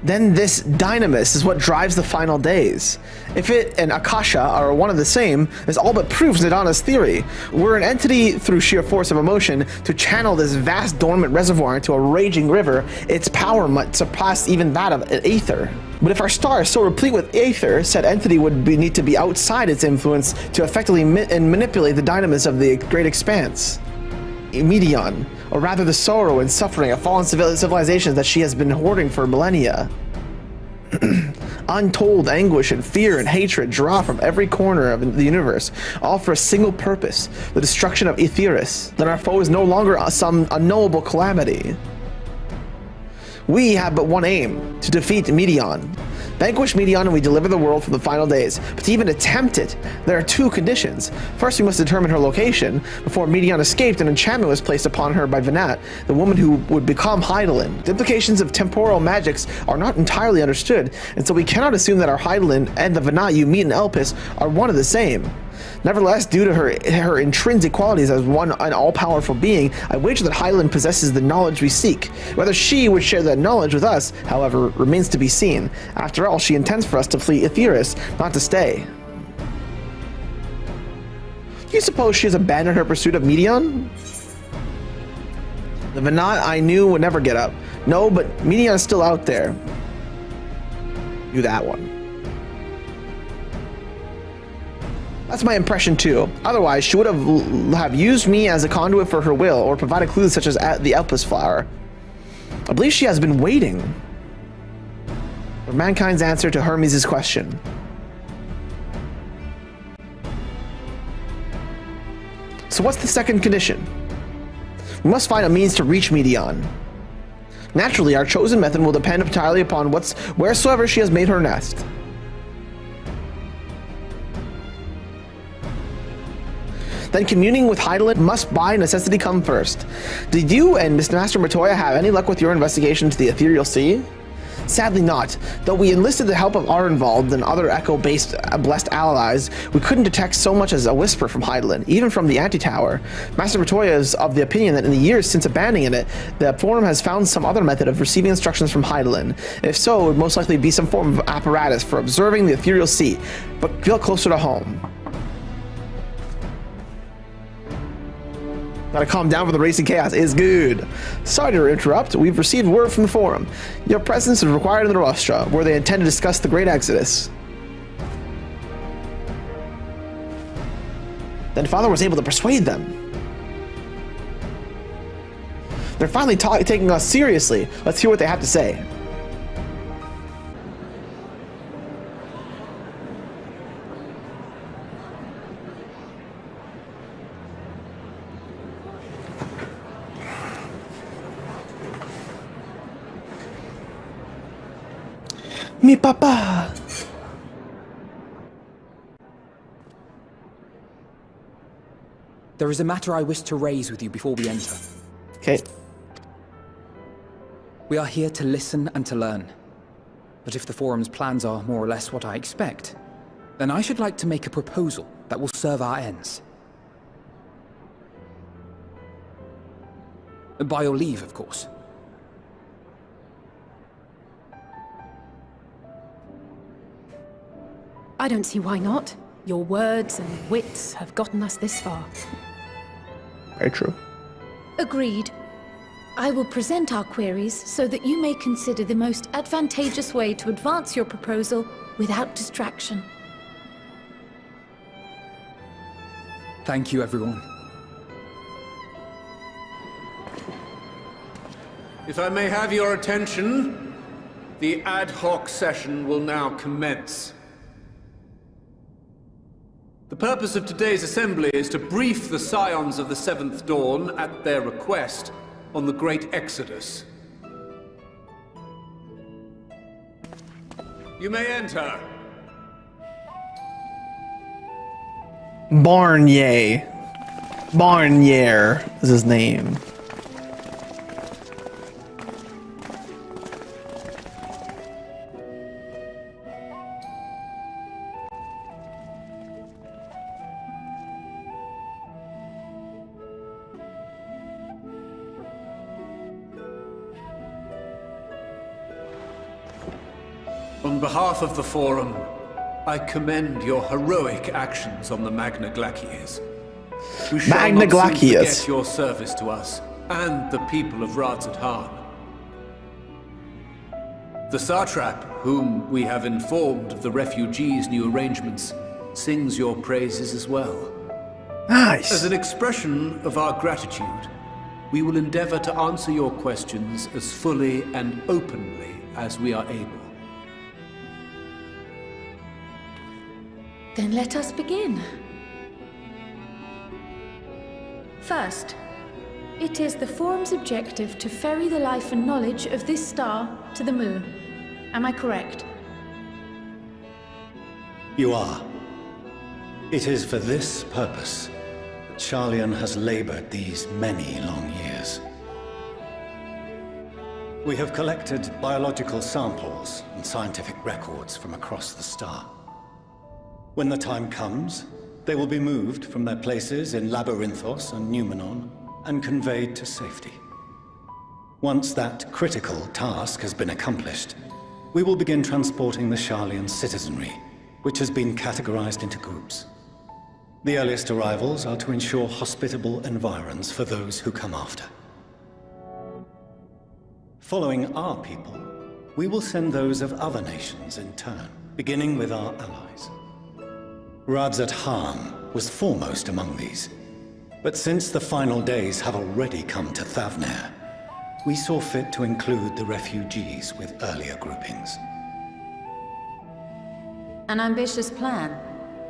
Then this dynamis is what drives the final days. If it and Akasha are one and the same, this all but proves Nadana's theory. We're an entity through sheer force of emotion to channel this vast dormant reservoir into a raging river. Its power might surpass even that of an aether. But if our star is so replete with aether, said entity would need to be outside its influence to effectively manipulate the dynamis of the great expanse. Medion, or rather the sorrow and suffering of fallen civilizations that she has been hoarding for millennia. Untold anguish and fear and hatred draw from every corner of the universe, all for a single purpose, the destruction of Etheirys. Then our foe is no longer some unknowable calamity. We have but one aim, to defeat Medion. Vanquish Medion and we deliver the world for the final days. But to even attempt it, there are two conditions. First, we must determine her location. Before Medion escaped, an enchantment was placed upon her by Venat, the woman who would become Hydaelyn. The implications of temporal magics are not entirely understood, and so we cannot assume that our Hydaelyn and the Venat you meet in Elpis are one and the same. Nevertheless, due to her intrinsic qualities as an all-powerful being, I wager that Hydaelyn possesses the knowledge we seek. Whether she would share that knowledge with us, however, remains to be seen. After all, she intends for us to flee Etheirys, not to stay. Do you suppose she has abandoned her pursuit of Medion? The Venat I knew would never get up. No, but Medion is still out there. Do that one. That's my impression too. Otherwise, she would have used me as a conduit for her will, or provided clues such as the Elpis flower. I believe she has been waiting for mankind's answer to Hermes' question. So what's the second condition? We must find a means to reach Medion. Naturally, our chosen method will depend entirely upon wheresoever she has made her nest. Then communing with Hydaelyn must by necessity come first. Did you and Master Matoya have any luck with your investigation to the Ethereal Sea? Sadly not. Though we enlisted the help of Arenvald and other echo-based blessed allies, we couldn't detect so much as a whisper from Hydaelyn, even from the Anti-Tower. Master Matoya is of the opinion that in the years since abandoning it, the Forum has found some other method of receiving instructions from Hydaelyn. If so, it would most likely be some form of apparatus for observing the Ethereal Sea, but feel closer to home. Gotta calm down for the racing chaos is good. Sorry to interrupt, we've received word from the Forum. Your presence is required in the Rostra, where they intend to discuss the Great Exodus. Then Father was able to persuade them. They're finally taking us seriously. Let's hear what they have to say. Mi papa. There is a matter I wish to raise with you before we enter. Okay. We are here to listen and to learn. But if the Forum's plans are more or less what I expect, then I should like to make a proposal that will serve our ends. By your leave, of course. I don't see why not. Your words and wits have gotten us this far. Very true. Agreed. I will present our queries so that you may consider the most advantageous way to advance your proposal without distraction. Thank you, everyone. If I may have your attention, the ad hoc session will now commence. The purpose of today's assembly is to brief the Scions of the Seventh Dawn, at their request, on the Great Exodus. You may enter. Barnier. Barnier is his name. On behalf of the Forum, I commend your heroic actions on the Magna Glacies. We shall Magna not soon Glacies. forget your service to us and the people of Radzat-Han. The Satrap, whom we have informed of the refugees' new arrangements, sings your praises as well. Nice. As an expression of our gratitude, we will endeavor to answer your questions as fully and openly as we are able. Then let us begin. First, it is the Forum's objective to ferry the life and knowledge of this star to the moon. Am I correct? You are. It is for this purpose that Sharlayan has labored these many long years. We have collected biological samples and scientific records from across the star. When the time comes, they will be moved from their places in Labyrinthos and Numenor and conveyed to safety. Once that critical task has been accomplished, we will begin transporting the Sharlayan citizenry, which has been categorized into groups. The earliest arrivals are to ensure hospitable environs for those who come after. Following our people, we will send those of other nations in turn, beginning with our allies. Radzat-Han was foremost among these, but since the final days have already come to Thavnair, we saw fit to include the refugees with earlier groupings. An ambitious plan.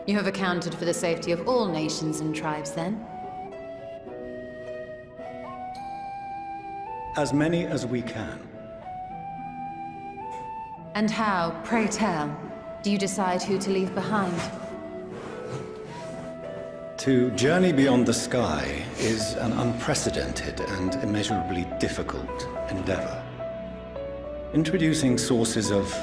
You have accounted for the safety of all nations and tribes, then? As many as we can. And how, pray tell, do you decide who to leave behind? To journey beyond the sky is an unprecedented and immeasurably difficult endeavor. Introducing sources of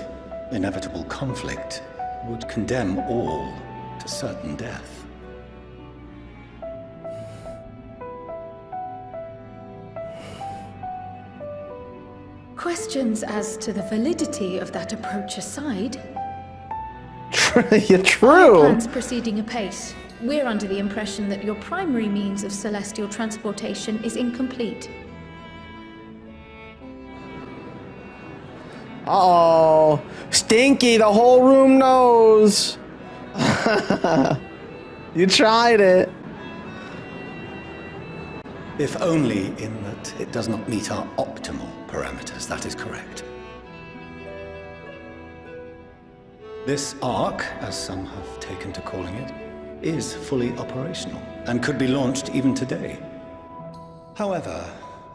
inevitable conflict would condemn all to certain death. Questions as to the validity of that approach aside, You're our true. plans proceeding apace. We're under the impression that your primary means of celestial transportation is incomplete. Uh-oh. Stinky, the whole room knows. You tried it. If only in that it does not meet our optimal parameters, that is correct. This arc, as some have taken to calling it, is fully operational and could be launched even today. However,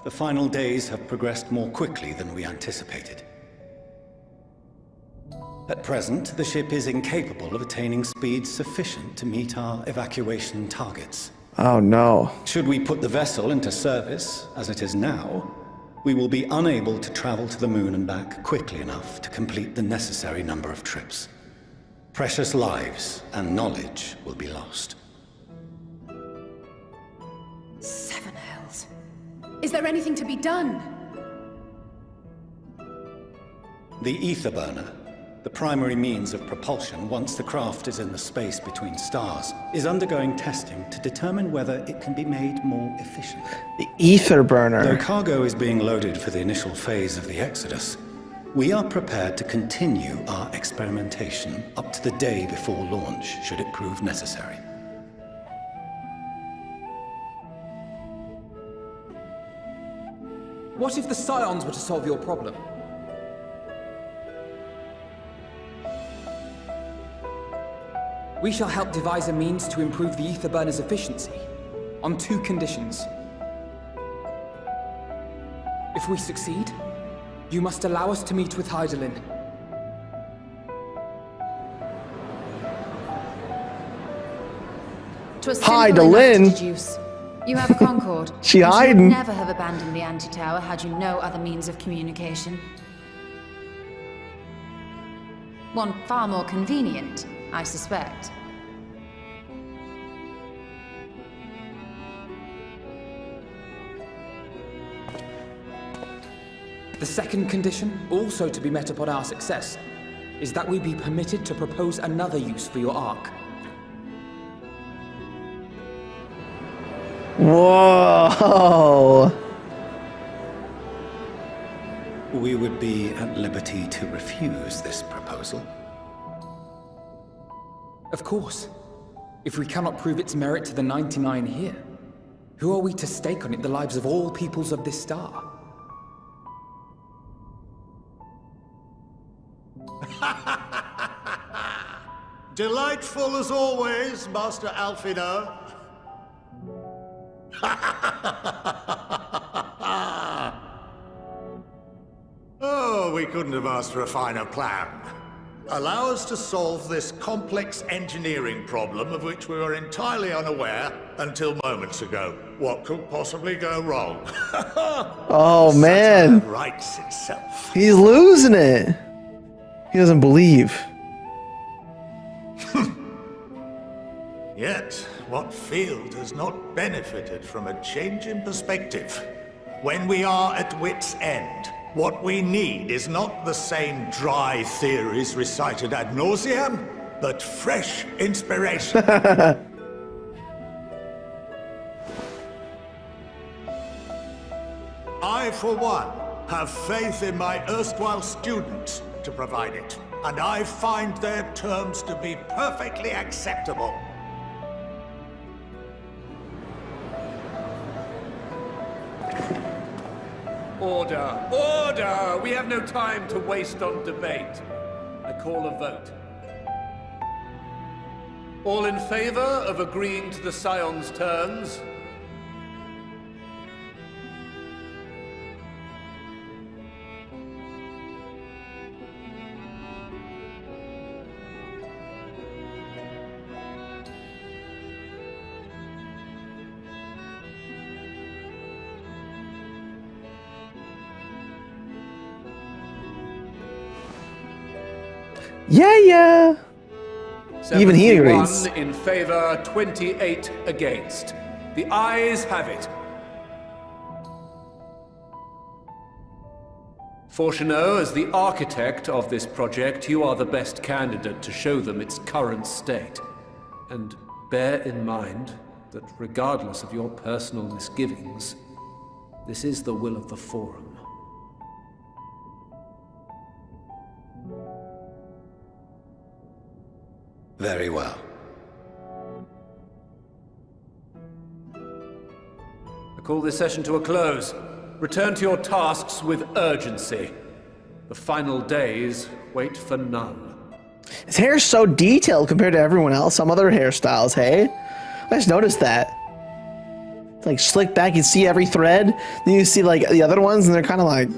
the final days have progressed more quickly than we anticipated. At present, the ship is incapable of attaining speeds sufficient to meet our evacuation targets. Oh no. Should we put the vessel into service, as it is now, we will be unable to travel to the moon and back quickly enough to complete the necessary number of trips. Precious lives and knowledge will be lost. Seven hells. Is there anything to be done? The Aetherburner, the primary means of propulsion once the craft is in the space between stars, is undergoing testing to determine whether it can be made more efficient. The Aetherburner. Though cargo is being loaded for the initial phase of the Exodus, we are prepared to continue our experimentation up to the day before launch, should it prove necessary. What if the Scions were to solve your problem? We shall help devise a means to improve the Aetherburner's efficiency, on 2 conditions. If we succeed, you must allow us to meet with Hydaelyn. To a simple Hydaelyn? enough to deduce. You have a Concord. She and hiding. would never have abandoned the anti-tower had you no other means of communication. One far more convenient, I suspect. The second condition, also to be met upon our success, is that we be permitted to propose another use for your Ark. Whoa! We would be at liberty to refuse this proposal. Of course. If we cannot prove its merit to the 99 here, who are we to stake on it the lives of all peoples of this star? Delightful as always, Master Alfino. Oh, we couldn't have asked for a finer plan. Allow us to solve this complex engineering problem of which we were entirely unaware until moments ago. What could possibly go wrong? Oh man, Saturn writes itself. he's losing it. He doesn't believe. Yet, what field has not benefited from a change in perspective? When we are at wit's end, what we need is not the same dry theories recited ad nauseam, but fresh inspiration. I, for one, have faith in my erstwhile students to provide it, and I find their terms to be perfectly acceptable. Order! Order! We have no time to waste on debate. I call a vote. All in favor of agreeing to the Scions' terms? Yeah. Even he agrees. 71 in favor, 28 against. The ayes have it. Fortuneau, as the architect of this project, you are the best candidate to show them its current state. And bear in mind that regardless of your personal misgivings, this is the will of the Forum. Very well. I call this session to a close. Return to your tasks with urgency. The final days wait for none. His hair's so detailed compared to everyone else. Some other hairstyles, hey? I just noticed that. It's like slicked back, you see every thread. Then you see like the other ones and they're kind of like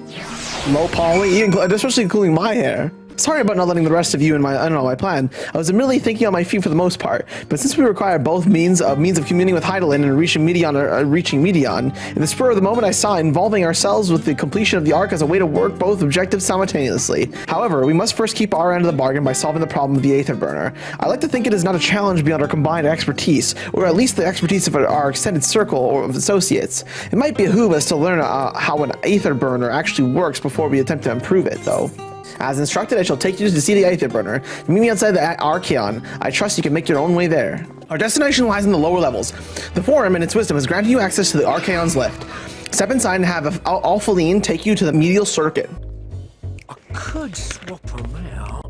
low poly, especially including my hair. Sorry about not letting the rest of you in my plan. I was admittedly thinking on my feet for the most part, but since we require both means of communing with Hydaelyn and reaching Medion, in the spur of the moment I saw involving ourselves with the completion of the Ark as a way to work both objectives simultaneously. However, we must first keep our end of the bargain by solving the problem of the Aetherburner. I like to think it is not a challenge beyond our combined expertise, or at least the expertise of our extended circle of associates. It might behoove us to learn how an Aetherburner actually works before we attempt to improve it, though. As instructed, I shall take you to see the Aetherburner. Meet me outside the Archeon. I trust you can make your own way there. Our destination lies in the lower levels. The Forum, in its wisdom, has granted you access to the Archeon's lift. Step inside and have Alphaline take you to the medial circuit. I could swap them out.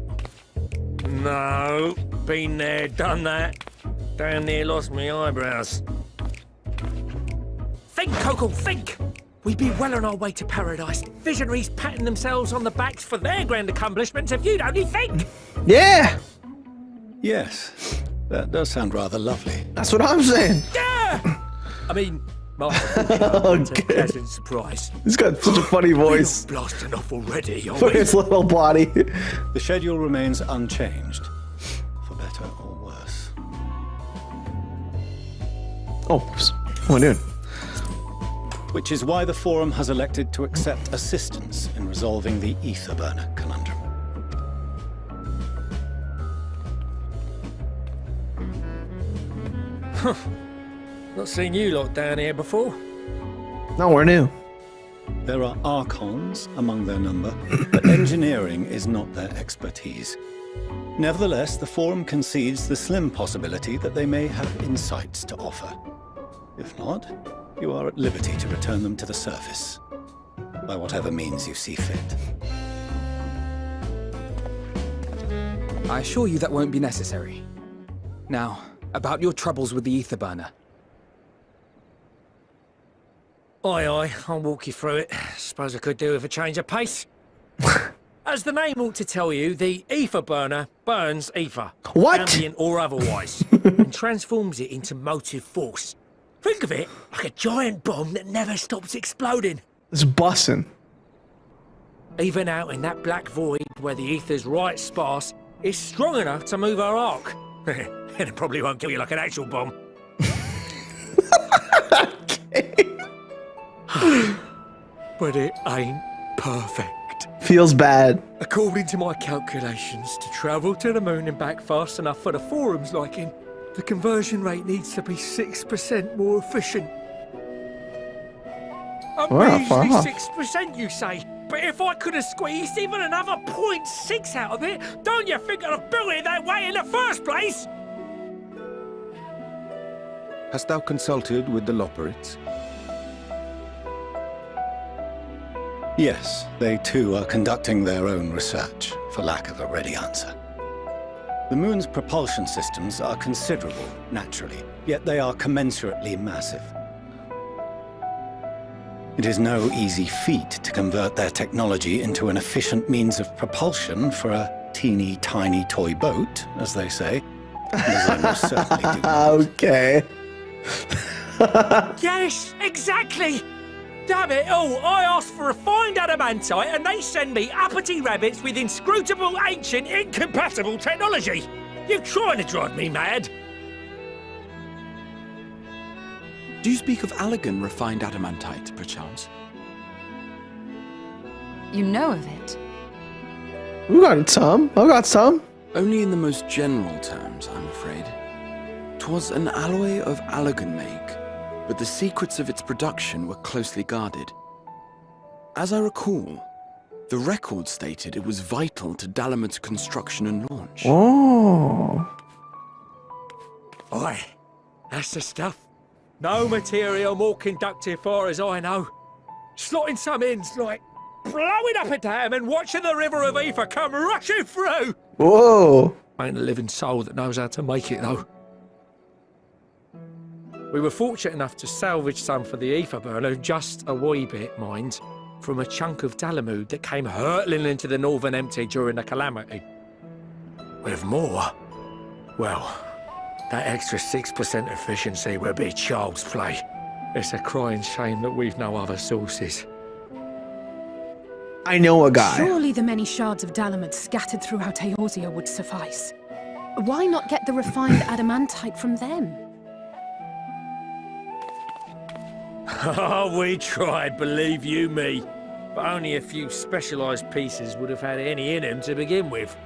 No, been there, done that. Down near lost me eyebrows. Think, Coco, think! We'd be well on our way to paradise. Visionaries patting themselves on the backs for their grand accomplishments if you'd only think! Yeah! Yes, that does sound rather lovely. That's what I'm saying. Yeah! I mean, Okay. a pleasant surprise. He's got such a funny voice. We're not blasting off already, are For we? his little body. The schedule remains unchanged, for better or worse. Oh, what am I doing? Which is why the Forum has elected to accept assistance in resolving the Aetherburner conundrum. Not seen you lot down here before. No, we're new. There are archons among their number, but engineering is not their expertise. Nevertheless, the Forum concedes the slim possibility that they may have insights to offer. If not, you are at liberty to return them to the surface, by whatever means you see fit. I assure you that won't be necessary. Now, about your troubles with the Aetherburner. Aye, I'll walk you through it. Suppose I could do with a change of pace. As the name ought to tell you, the Aetherburner burns ether. What? Ambient or otherwise. And transforms it into motive force. Think of it like a giant bomb that never stops exploding. It's bussin'. Even out in that black void where the ether's right sparse, it's strong enough to move our arc. And it probably won't kill you like an actual bomb. But it ain't perfect. Feels bad. According to my calculations, to travel to the moon and back fast enough for the Forum's liking, the conversion rate needs to be 6% more efficient. A measly 6%, you say? But if I could have squeezed even another 0.6 out of it, don't you think I'd have built it that way in the first place? Hast thou consulted with the Lopperites? Yes, they too are conducting their own research, for lack of a ready answer. The moon's propulsion systems are considerable, naturally, yet they are commensurately massive. It is no easy feat to convert their technology into an efficient means of propulsion for a teeny tiny toy boat, as they say. As I most certainly do. Okay. Yes, exactly! Damn it all, I asked for refined adamantite and they send me uppity rabbits with inscrutable, ancient, incompatible technology! You're trying to drive me mad! Do you speak of Allagan refined adamantite, perchance? You know of it? We got some. I got some. Only in the most general terms, I'm afraid. 'Twas an alloy of Allagan make, but the secrets of its production were closely guarded. As I recall, the record stated it was vital to Dalamud's construction and launch. Oh. Oi, that's the stuff. No material more conductive far as I know. Slotting some ends like blowing up a dam and watching the river of ether come rushing through. Whoa. Ain't a living soul that knows how to make it though. We were fortunate enough to salvage some for the Aetherburner, just a wee bit, mind, from a chunk of Dalamud that came hurtling into the Northern Empty during the calamity. With more, well, that extra 6% efficiency would be child's play. It's a crying shame that we've no other sources. I know a guy. Surely the many shards of Dalamud scattered throughout Eorzean would suffice. Why not get the refined adamantite from them? Oh, we tried, believe you me. But only a few specialised pieces would have had any in them to begin with.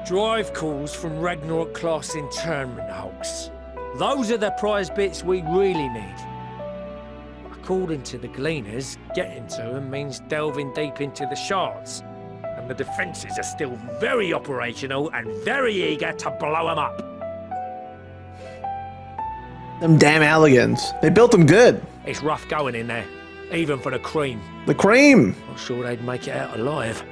Drive calls from Ragnarok-class internment hulks. Those are the prize bits we really need. According to the Gleaners, getting to them means delving deep into the shards. And the defences are still very operational and very eager to blow them up. Them damn Allagans. They built them good. It's rough going in there, even for the cream. The cream. Not sure they'd make it out alive.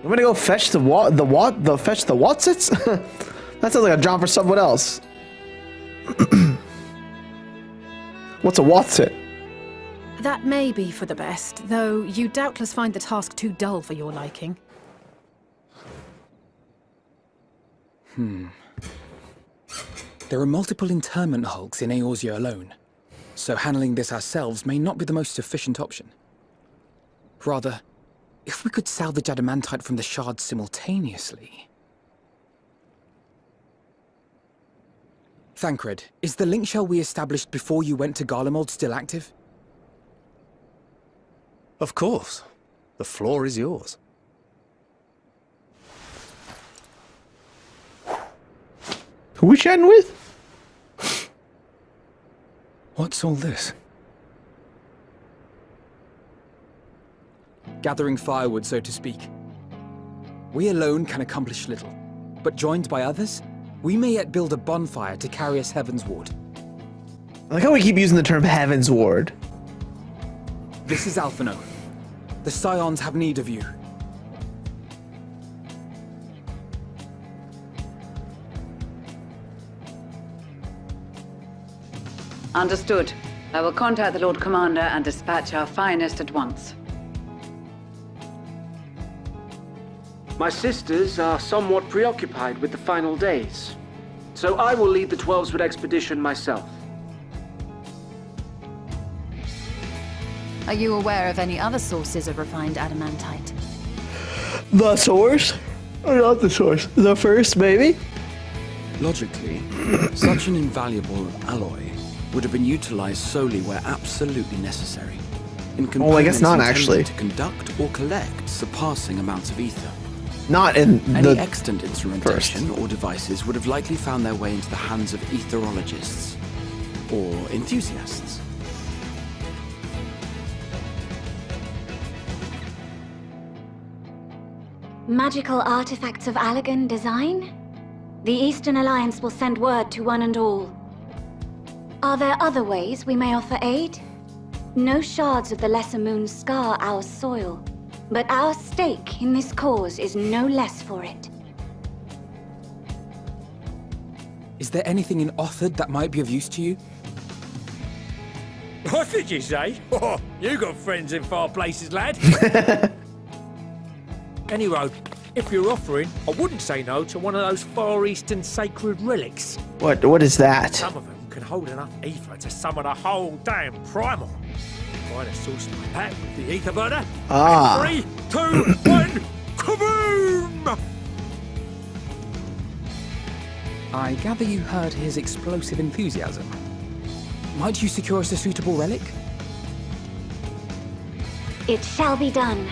I'm gonna go fetch the fetch the Watsits? That sounds like a job for someone else. What's a Watsit? That may be for the best, though you doubtless find the task too dull for your liking. There are multiple internment hulks in Eorzean alone, so handling this ourselves may not be the most efficient option. Rather, if we could salvage adamantite from the shards simultaneously... Thancred, is the link shell we established before you went to Garlemald still active? Of course. The floor is yours. Who we chatting with? What's all this? Gathering firewood, so to speak. We alone can accomplish little, but joined by others, we may yet build a bonfire to carry us heavensward. I like how we keep using the term heavensward. This is Alphino. The Scions have need of you. Understood. I will contact the Lord Commander and dispatch our finest at once. My sisters are somewhat preoccupied with the final days, so I will lead the 12-Wood expedition myself. Are you aware of any other sources of refined adamantite? The source? Or not the source? The first, maybe? Logically, such an invaluable alloy would have been utilized solely where absolutely necessary. In I guess not, components actually. intended to conduct or collect surpassing amounts of ether. Not in Any the extant instrumentation or devices would have likely found their way into the hands of etherologists or enthusiasts. Magical artifacts of Allagan design? The Eastern Alliance will send word to one and all. Are there other ways we may offer aid? No shards of the Lesser Moon scar our soil, but our stake in this cause is no less for it. Is there anything in Othard that might be of use to you? What did you say? Oh, you got friends in far places, lad. Anyway, if you're offering, I wouldn't say no to one of those Far Eastern sacred relics. What is that? Some of them can hold enough ether to summon a whole damn primal. Find a source like that with the Aetherburner. Ah. 3, 2, 1, kaboom! I gather you heard his explosive enthusiasm. Might you secure us a suitable relic? It shall be done.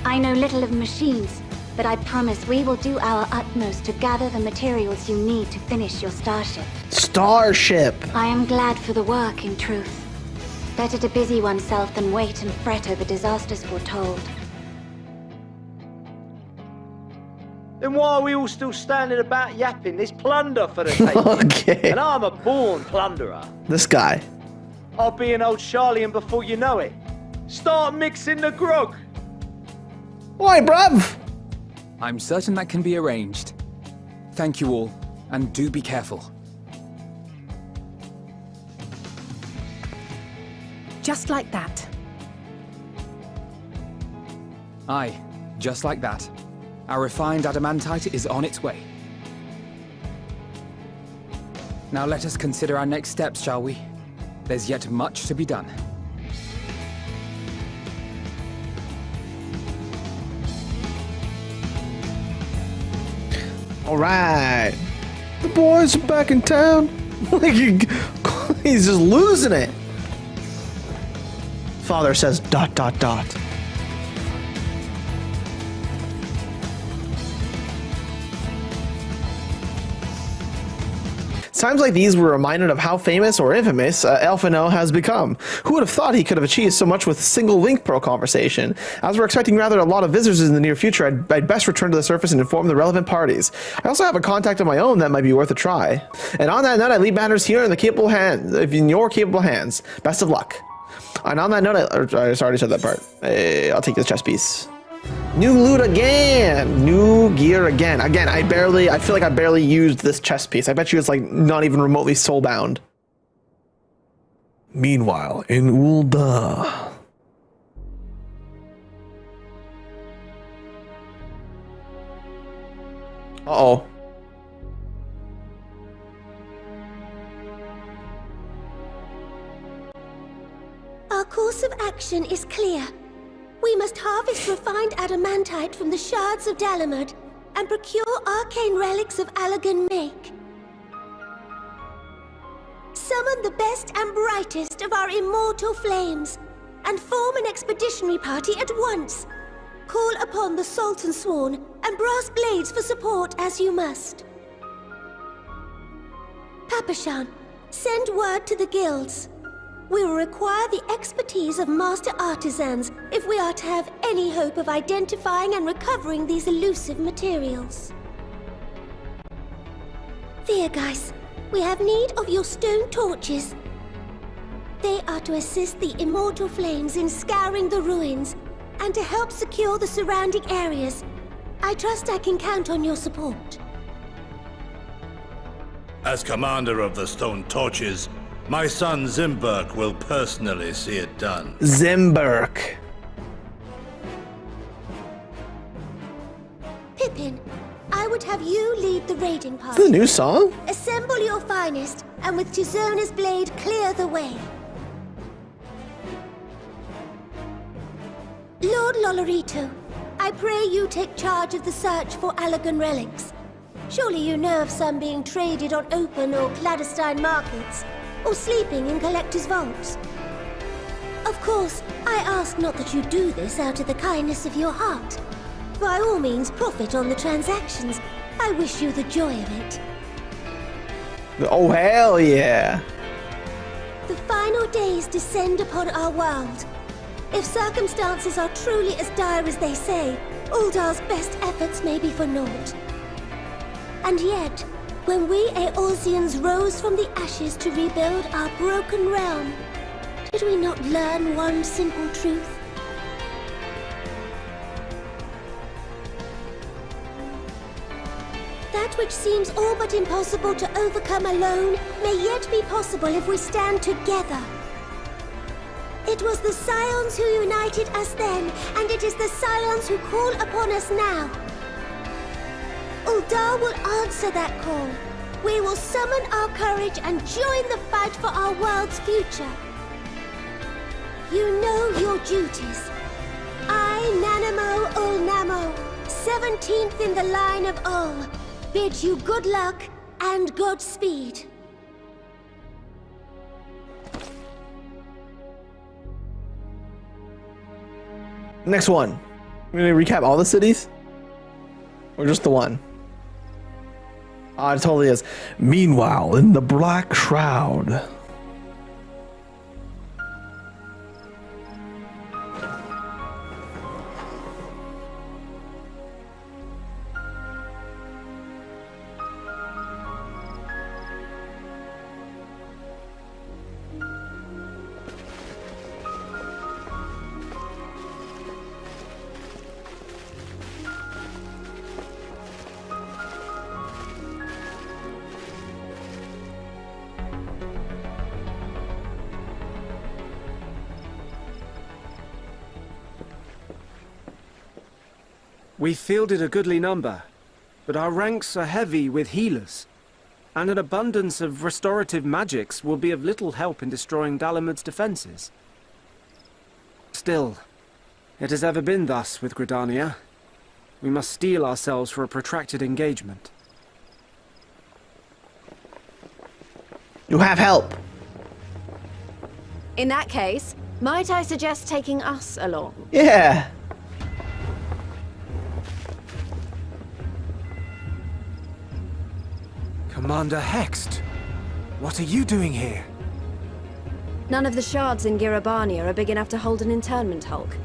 I know little of machines, but I promise we will do our utmost to gather the materials you need to finish your starship. Starship! I am glad for the work, in truth. Better to busy oneself than wait and fret over disasters foretold. Then why are we all still standing about yapping? There's plunder for the taking. Okay. And I'm a born plunderer. This guy. I'll be an old Sharlayan before you know it. Start mixing the grog. Why, bruv? I'm certain that can be arranged. Thank you all, and do be careful. Just like that. Aye, just like that. Our refined adamantite is on its way. Now let us consider our next steps, shall we? There's yet much to be done. All right. The boys are back in town. He's just losing it. Father says ... Times like these were reminded of how famous or infamous Alphino has become. Who would have thought he could have achieved so much with a single link pro conversation? As we're expecting rather a lot of visitors in the near future, I'd best return to the surface and inform the relevant parties. I also have a contact of my own that might be worth a try. And on that note, I leave matters here in the capable hands, in your capable hands. Best of luck. And on that note, I already said that part. I'll take this chess piece. New loot again! New gear again. Again, I feel like I barely used this chest piece. I bet you it's like not even remotely soulbound. Meanwhile, in Ul'dah. Uh-oh. Our course of action is clear. We must harvest refined adamantite from the shards of Dalamud and procure arcane relics of Allagan make. Summon the best and brightest of our immortal flames and form an expeditionary party at once. Call upon the Sultan Sworn and Brass Blades for support as you must. Papashan, send word to the guilds. We will require the expertise of master artisans if we are to have any hope of identifying and recovering these elusive materials. Eorzean, we have need of your stone torches. They are to assist the immortal flames in scouring the ruins and to help secure the surrounding areas. I trust I can count on your support. As commander of the Stone Torches, my son Zimberk will personally see it done. Zimberk. Pippin, I would have you lead the raiding party. Is this a new song? Assemble your finest, and with Tizona's blade clear the way. Lord Lolorito, I pray you take charge of the search for Allagan relics. Surely you know of some being traded on open or clandestine markets, or sleeping in collectors' vaults. Of course, I ask not that you do this out of the kindness of your heart. By all means, profit on the transactions. I wish you the joy of it. Oh, hell yeah. The final days descend upon our world. If circumstances are truly as dire as they say, Uldar's best efforts may be for naught. And yet, when we Eorzeans rose from the ashes to rebuild our broken realm, did we not learn one simple truth? That which seems all but impossible to overcome alone may yet be possible if we stand together. It was the Scions who united us then, and it is the Scions who call upon us now. Uldar will answer that call. We will summon our courage and join the fight for our world's future. You know your duties. I, Nanamo Ulnamo, 17th in the line of Ul, bid you good luck and Godspeed. Next one. We're gonna recap all the cities? Or just the one? Ah, it totally is. Meanwhile, in the Black Shroud. We fielded a goodly number, but our ranks are heavy with healers, and an abundance of restorative magics will be of little help in destroying Dalamud's defenses. Still, it has ever been thus with Gridania. We must steel ourselves for a protracted engagement. You have help. In that case, might I suggest taking us along? Yeah. Commander Hext, what are you doing here? None of the shards in Girabania are big enough to hold an internment hulk.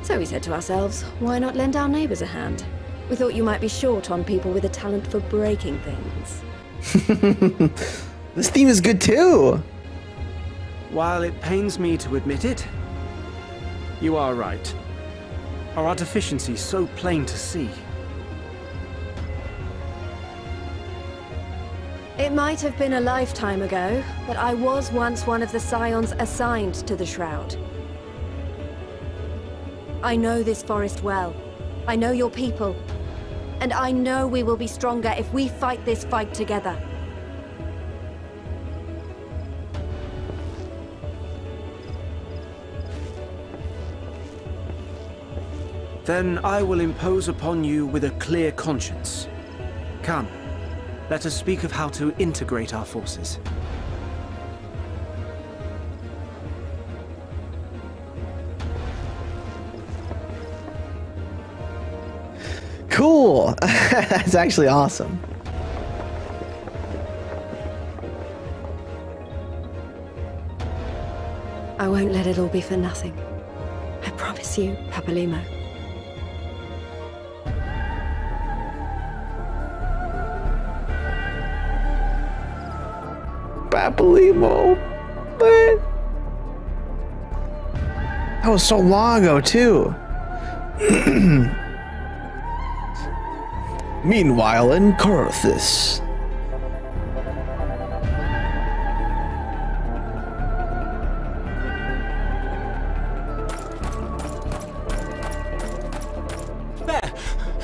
So we said to ourselves, why not lend our neighbors a hand? We thought you might be short on people with a talent for breaking things. This theme is good too. While it pains me to admit it, you are right. Our deficiencies so plain to see. It might have been a lifetime ago, but I was once one of the Scions assigned to the Shroud. I know this forest well. I know your people. And I know we will be stronger if we fight this fight together. Then I will impose upon you with a clear conscience. Come. Let us speak of how to integrate our forces. Cool. That's actually awesome. I won't let it all be for nothing. I promise you, Papalimo. Papalimo. Man. That was so long ago, too. Meanwhile, in Kurthis.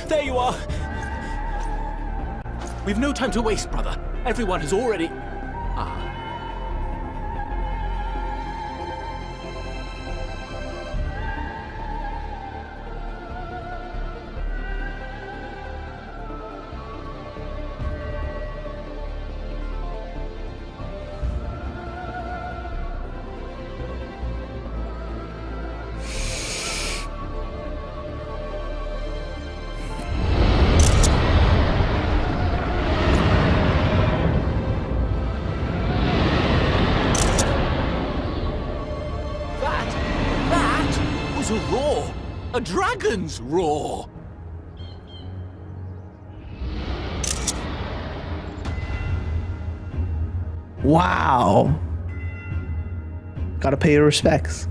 There you are! We've no time to waste, brother. Everyone has already... A dragon's roar! Wow. Gotta pay your respects.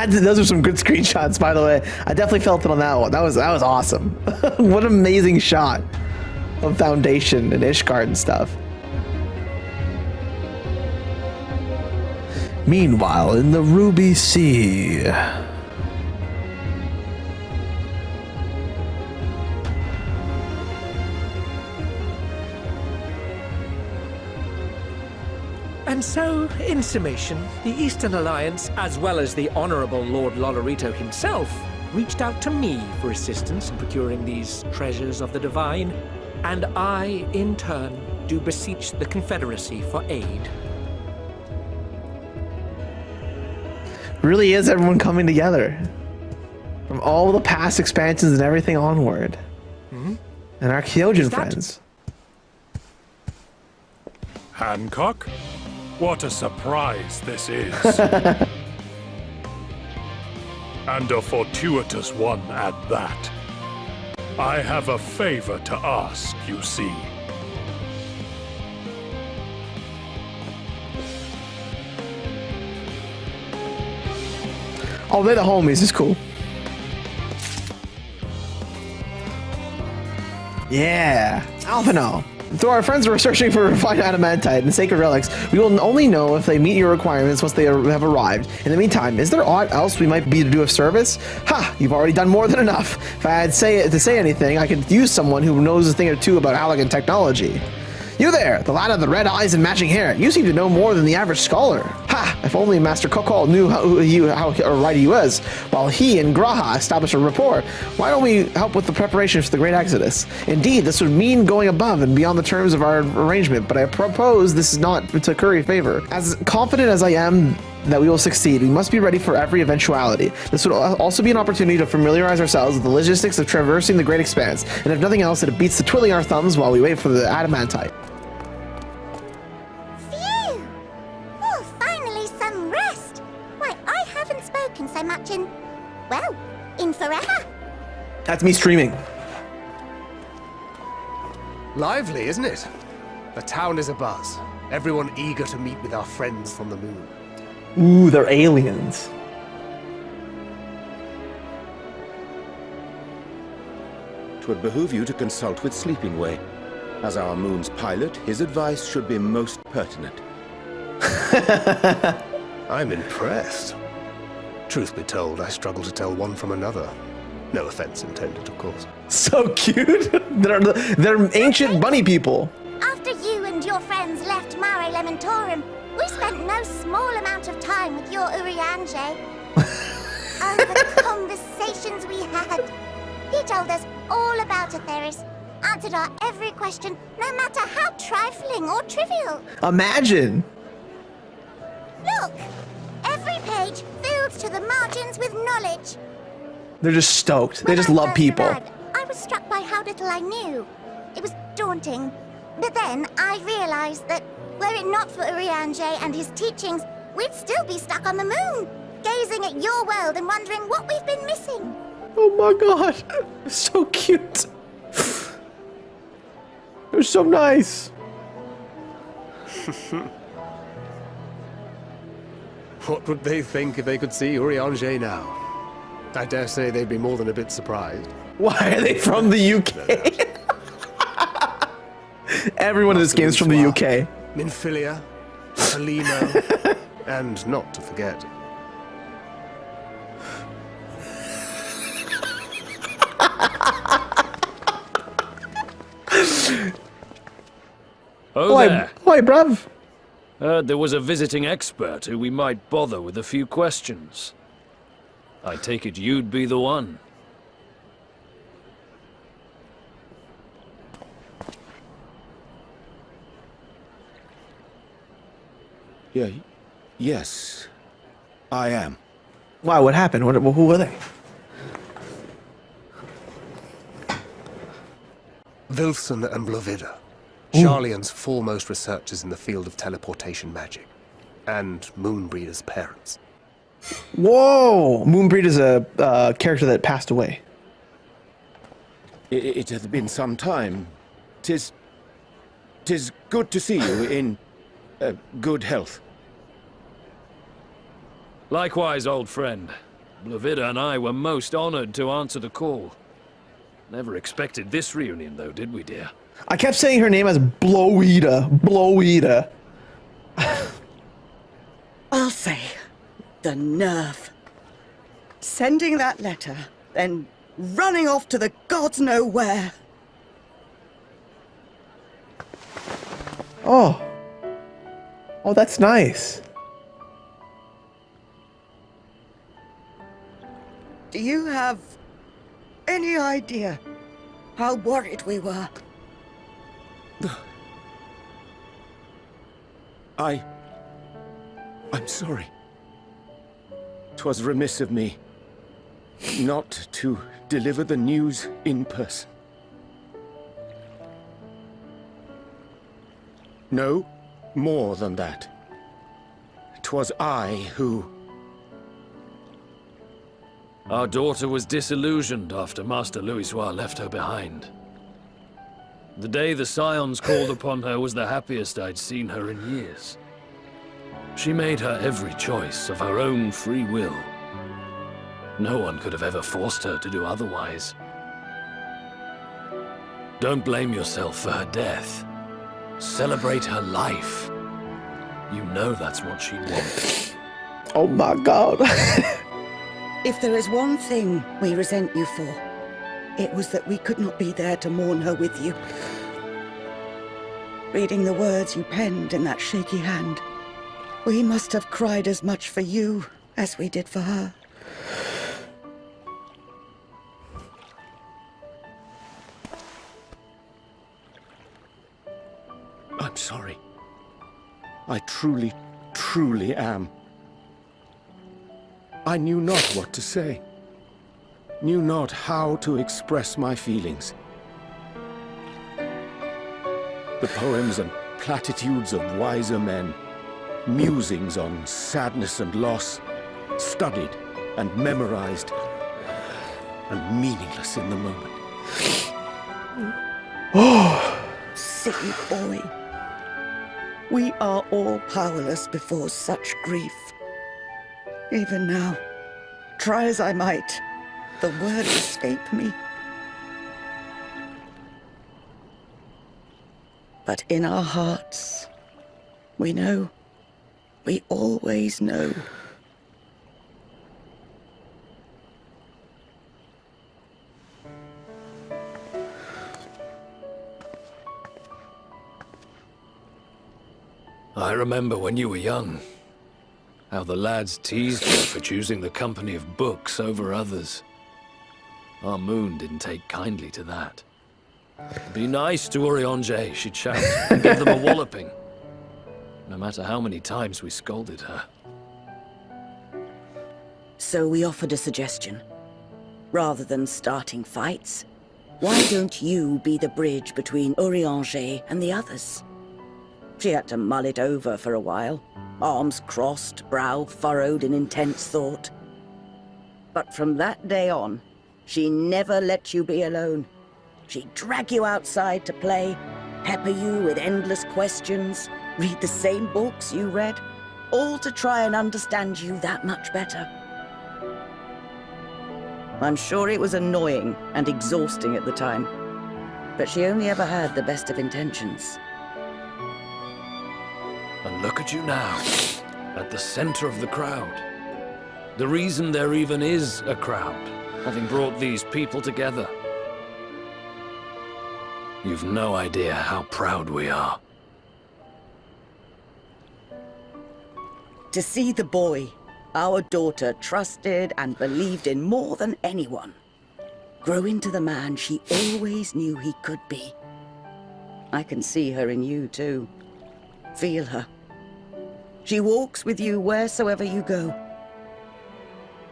Those are some good screenshots, by the way. I definitely felt it on that one. That was awesome. What an amazing shot of Foundation and Ishgard and stuff. Meanwhile, in the Ruby Sea. And so, in summation, the Eastern Alliance, as well as the Honorable Lord Lolorito himself, reached out to me for assistance in procuring these treasures of the divine, and I, in turn, do beseech the Confederacy for aid. Really is everyone coming together. From all the past expansions and everything onward. And our Kyogen friends. Hancock? What a surprise this is. And a fortuitous one at that. I have a favor to ask, you see. Oh, they're the homies. It's cool. Yeah. Alphino. Though our friends are searching for refined adamantite and sacred relics, we will only know if they meet your requirements once they have arrived. In the meantime, is there aught else we might be to do of service? Ha! You've already done more than enough. If I had to say anything, I could use someone who knows a thing or two about Allagan technology. You there, the lad of the red eyes and matching hair. You seem to know more than the average scholar. Ha! If only Master Kokol knew how right he was, while he and Graha established a rapport. Why don't we help with the preparations for the Great Exodus? Indeed, this would mean going above and beyond the terms of our arrangement, but I propose this is not to curry favor. As confident as I am that we will succeed, we must be ready for every eventuality. This would also be an opportunity to familiarize ourselves with the logistics of traversing the Great Expanse, and if nothing else, it beats the twiddling our thumbs while we wait for the adamantite. Phew! Oh, finally some rest! Why, I haven't spoken so much in, well, in forever. That's me streaming. Lively, isn't it? The town is abuzz. Everyone eager to meet with our friends from the moon. Ooh, they're aliens. Twould behoove you to consult with Sleeping Way. As our moon's pilot, his advice should be most pertinent. I'm impressed. Truth be told, I struggle to tell one from another. No offense intended, of course. So cute. they're ancient bunny people. After you and your friends left Mare Elementorum, we spent no small amount of time with your Urianger. Oh, the conversations we had. He told us all about Etheirys, answered our every question, no matter how trifling or trivial. Imagine. Look, every page filled to the margins with knowledge. They're just stoked. They just love people. I was struck by how little I knew. It was daunting. But then I realized that were it not for Urianger and his teachings, we'd still be stuck on the moon, gazing at your world and wondering what we've been missing. Oh my god. So cute. They're so nice. What would they think if they could see Eorzean now? I dare say they'd be more than a bit surprised. Why are they from the UK? Everyone in this game is from the UK. Minfilia, Polino, and not to forget. Oh there. Hi, bruv. Heard there was a visiting expert who we might bother with a few questions. I take it you'd be the one. Yeah, yes, I am. Why? What happened? Who were they? Wilson and Moenbryda, Sharlayan's foremost researchers in the field of teleportation magic, and Moenbryda's parents. Whoa! Moenbryda's a character that passed away. It hath been some time. 'Tis good to see you in good health. Likewise, old friend. Moenbryda and I were most honored to answer the call. Never expected this reunion, though, did we, dear? I kept saying her name as Blowida. Blowida. I'll say, the nerve. Sending that letter, then running off to the gods know where. Oh. Oh, that's nice. Do you have any idea how worried we were? I'm sorry. 'Twas remiss of me not to deliver the news in person. No, more than that. 'Twas I who... Our daughter was disillusioned after Master Louisoix left her behind. The day the Scions called upon her was the happiest I'd seen her in years. She made her every choice of her own free will. No one could have ever forced her to do otherwise. Don't blame yourself for her death. Celebrate her life. You know that's what she wanted. Oh my god. If there is one thing we resent you for, it was that we could not be there to mourn her with you. Reading the words you penned in that shaky hand, we must have cried as much for you as we did for her. I'm sorry. I truly, truly am. I knew not what to say. Knew not how to express my feelings. The poems and platitudes of wiser men, musings on sadness and loss, studied and memorized, and meaningless in the moment. Silly boy. We are all powerless before such grief. Even now, try as I might, the words escape me. But in our hearts, we know. We always know. I remember when you were young, how the lads teased you for choosing the company of books over others. Our moon didn't take kindly to that. Be nice to Eorzean, she'd shout, and give them a walloping. No matter how many times we scolded her. So we offered a suggestion. Rather than starting fights, why don't you be the bridge between Eorzean and the others? She had to mull it over for a while, arms crossed, brow furrowed in intense thought. But from that day on, she never let you be alone. She'd drag you outside to play, pepper you with endless questions, read the same books you read, all to try and understand you that much better. I'm sure it was annoying and exhausting at the time, but she only ever had the best of intentions. And look at you now, at the center of the crowd. The reason there even is a crowd, having brought these people together. You've no idea how proud we are. To see the boy our daughter trusted and believed in more than anyone, grow into the man she always knew he could be. I can see her in you too. Feel her. She walks with you wheresoever you go.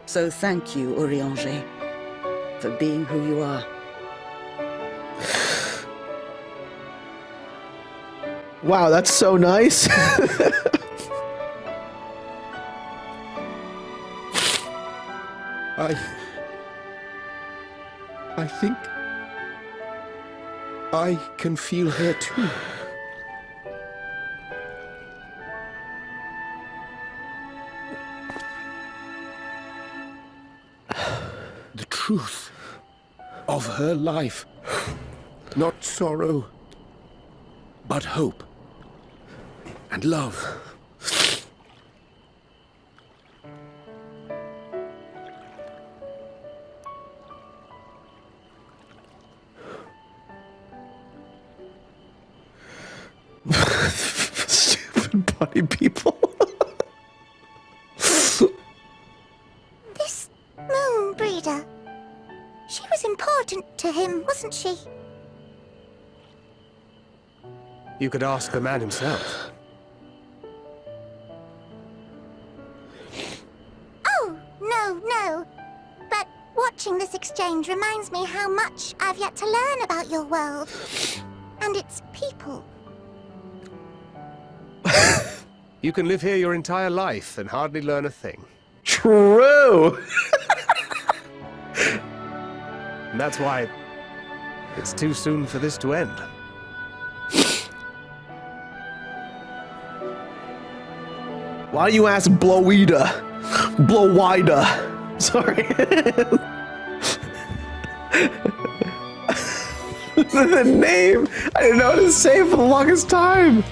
So thank you, Eorzean, for being who you are. Wow, that's so nice. I think I can feel her too. The truth of her life. Not sorrow, but hope and love. Stupid bunny people. This Moenbryda, she was important to him, wasn't she? You could ask the man himself. Oh, no. But watching this exchange reminds me how much I've yet to learn about your world and its people. You can live here your entire life and hardly learn a thing. True! And that's why it's too soon for this to end. Why do you ask Blowida? Blowida. Sorry. The name! I didn't know what to say for the longest time.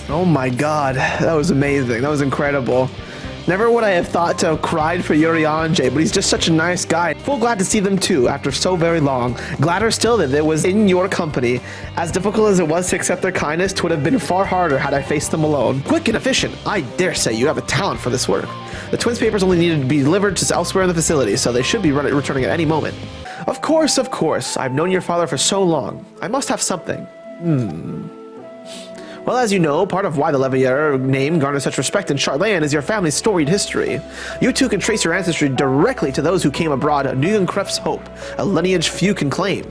Oh my god, that was amazing. That was incredible. Never would I have thought to have cried for Eorzean, but he's just such a nice guy. Full glad to see them too, after so very long. Gladder still that it was in your company. As difficult as it was to accept their kindness, 'twould have been far harder had I faced them alone. Quick and efficient. I dare say you have a talent for this work. The twins' papers only needed to be delivered to elsewhere in the facility, so they should be returning at any moment. Of course. I've known your father for so long. I must have something. Well, as you know, part of why the Levier name garners such respect in Sharlayan is your family's storied history. You too can trace your ancestry directly to those who came abroad, Neuenkrepf's hope, a lineage few can claim.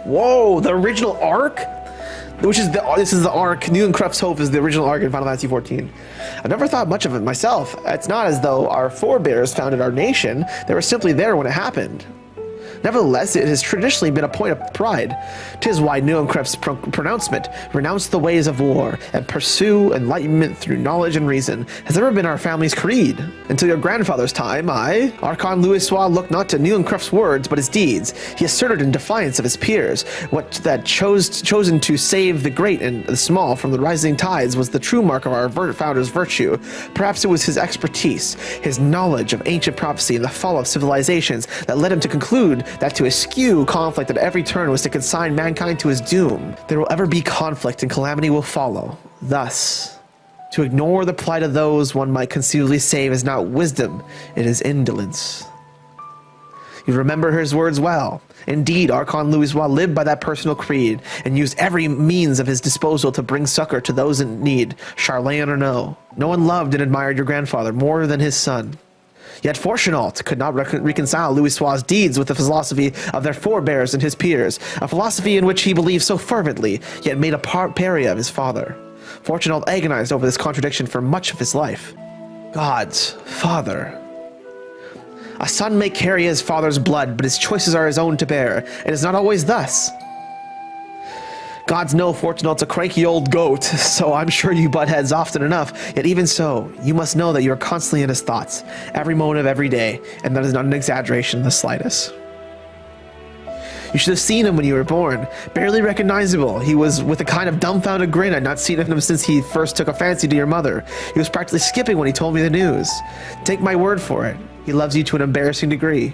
Whoa, the original arc? This is the arc. Neuenkrepf's hope is the original arc in Final Fantasy XIV. I've never thought much of it myself. It's not as though our forebears founded our nation. They were simply there when it happened. Nevertheless, it has traditionally been a point of pride. 'Tis why Neuenkrepf's pronouncement, renounce the ways of war, and pursue enlightenment through knowledge and reason, has ever been our family's creed. Until your grandfather's time, Archon Louisoix looked not to Neuenkrepf's words, but his deeds. He asserted in defiance of his peers, what that chosen to save the great and the small from the rising tides was the true mark of our founder's virtue. Perhaps it was his expertise, his knowledge of ancient prophecy and the fall of civilizations that led him to conclude that to eschew conflict at every turn was to consign mankind to his doom. There will ever be conflict and calamity will follow. Thus, to ignore the plight of those one might conceivably save is not wisdom, it is indolence. You remember his words well. Indeed, Archon Louisoix lived by that personal creed and used every means of his disposal to bring succor to those in need, Sharlayan or no. No one loved and admired your grandfather more than his son. Yet Fortunault could not reconcile Louisoix's deeds with the philosophy of their forebears and his peers, a philosophy in which he believed so fervently, yet made a pariah of his father. Fortunald agonized over this contradiction for much of his life. Gods, father. A son may carry his father's blood, but his choices are his own to bear. It is not always thus. Gods know Fortunald's a cranky old goat, so I'm sure you butt heads often enough. Yet even so, you must know that you are constantly in his thoughts, every moment of every day, and that is not an exaggeration in the slightest. You should have seen him when you were born. Barely recognizable. He was with a kind of dumbfounded grin. I'd not seen him since he first took a fancy to your mother. He was practically skipping when he told me the news. Take my word for it. He loves you to an embarrassing degree.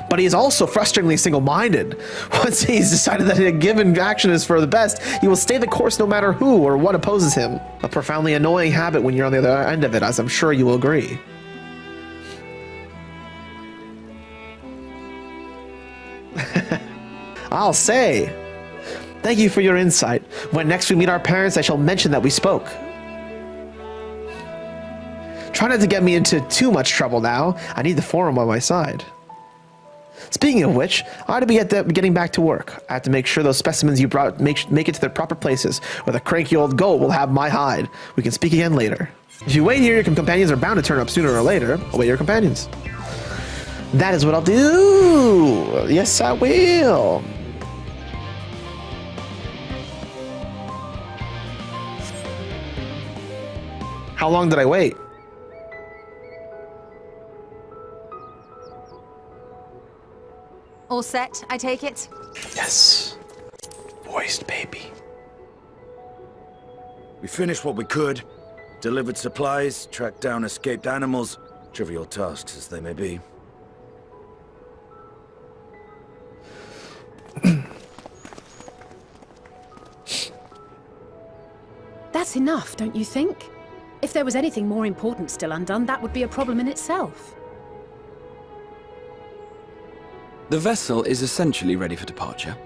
But he is also frustratingly single-minded. Once he's decided that a given action is for the best, he will stay the course no matter who or what opposes him. A profoundly annoying habit when you're on the other end of it, as I'm sure you will agree. I'll say. Thank you for your insight. When next we meet our parents, I shall mention that we spoke. Try not to get me into too much trouble now. I need the forum on my side. Speaking of which, I ought to be getting back to work. I have to make sure those specimens you brought make it to their proper places, or the cranky old goat will have my hide. We can speak again later. If you wait here, your companions are bound to turn up sooner or later. Await your companions. That is what I'll do. Yes, I will. How long did I wait? All set, I take it? Yes. Voiced baby. We finished what we could. Delivered supplies, tracked down escaped animals. Trivial tasks as they may be. That's enough, don't you think? If there was anything more important still undone, that would be a problem in itself. The vessel is essentially ready for departure.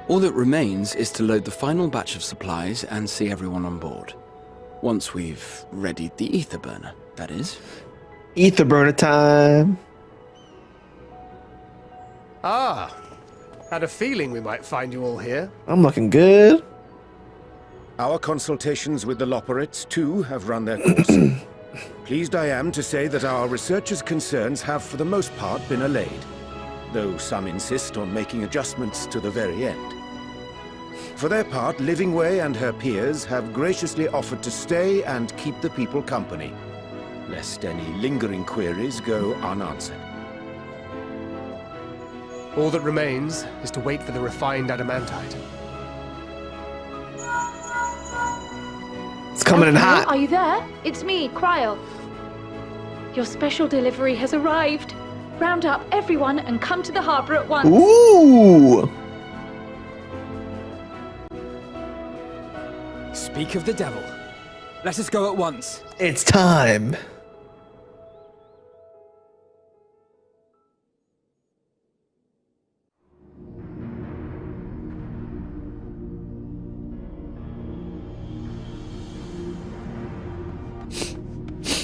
All that remains is to load the final batch of supplies and see everyone on board. Once we've readied the Aetherburner, that is. Aetherburner time. Ah, had a feeling we might find you all here. I'm looking good. Our consultations with the Loporits, too, have run their course. Pleased I am to say that our researchers' concerns have, for the most part, been allayed, though some insist on making adjustments to the very end. For their part, Livingway and her peers have graciously offered to stay and keep the people company, lest any lingering queries go unanswered. All that remains is to wait for the refined adamantite. It's coming in hot. Are you there? It's me, Cryo. Your special delivery has arrived. Round up everyone and come to the harbor at once. Ooh! Speak of the devil. Let us go at once. It's time.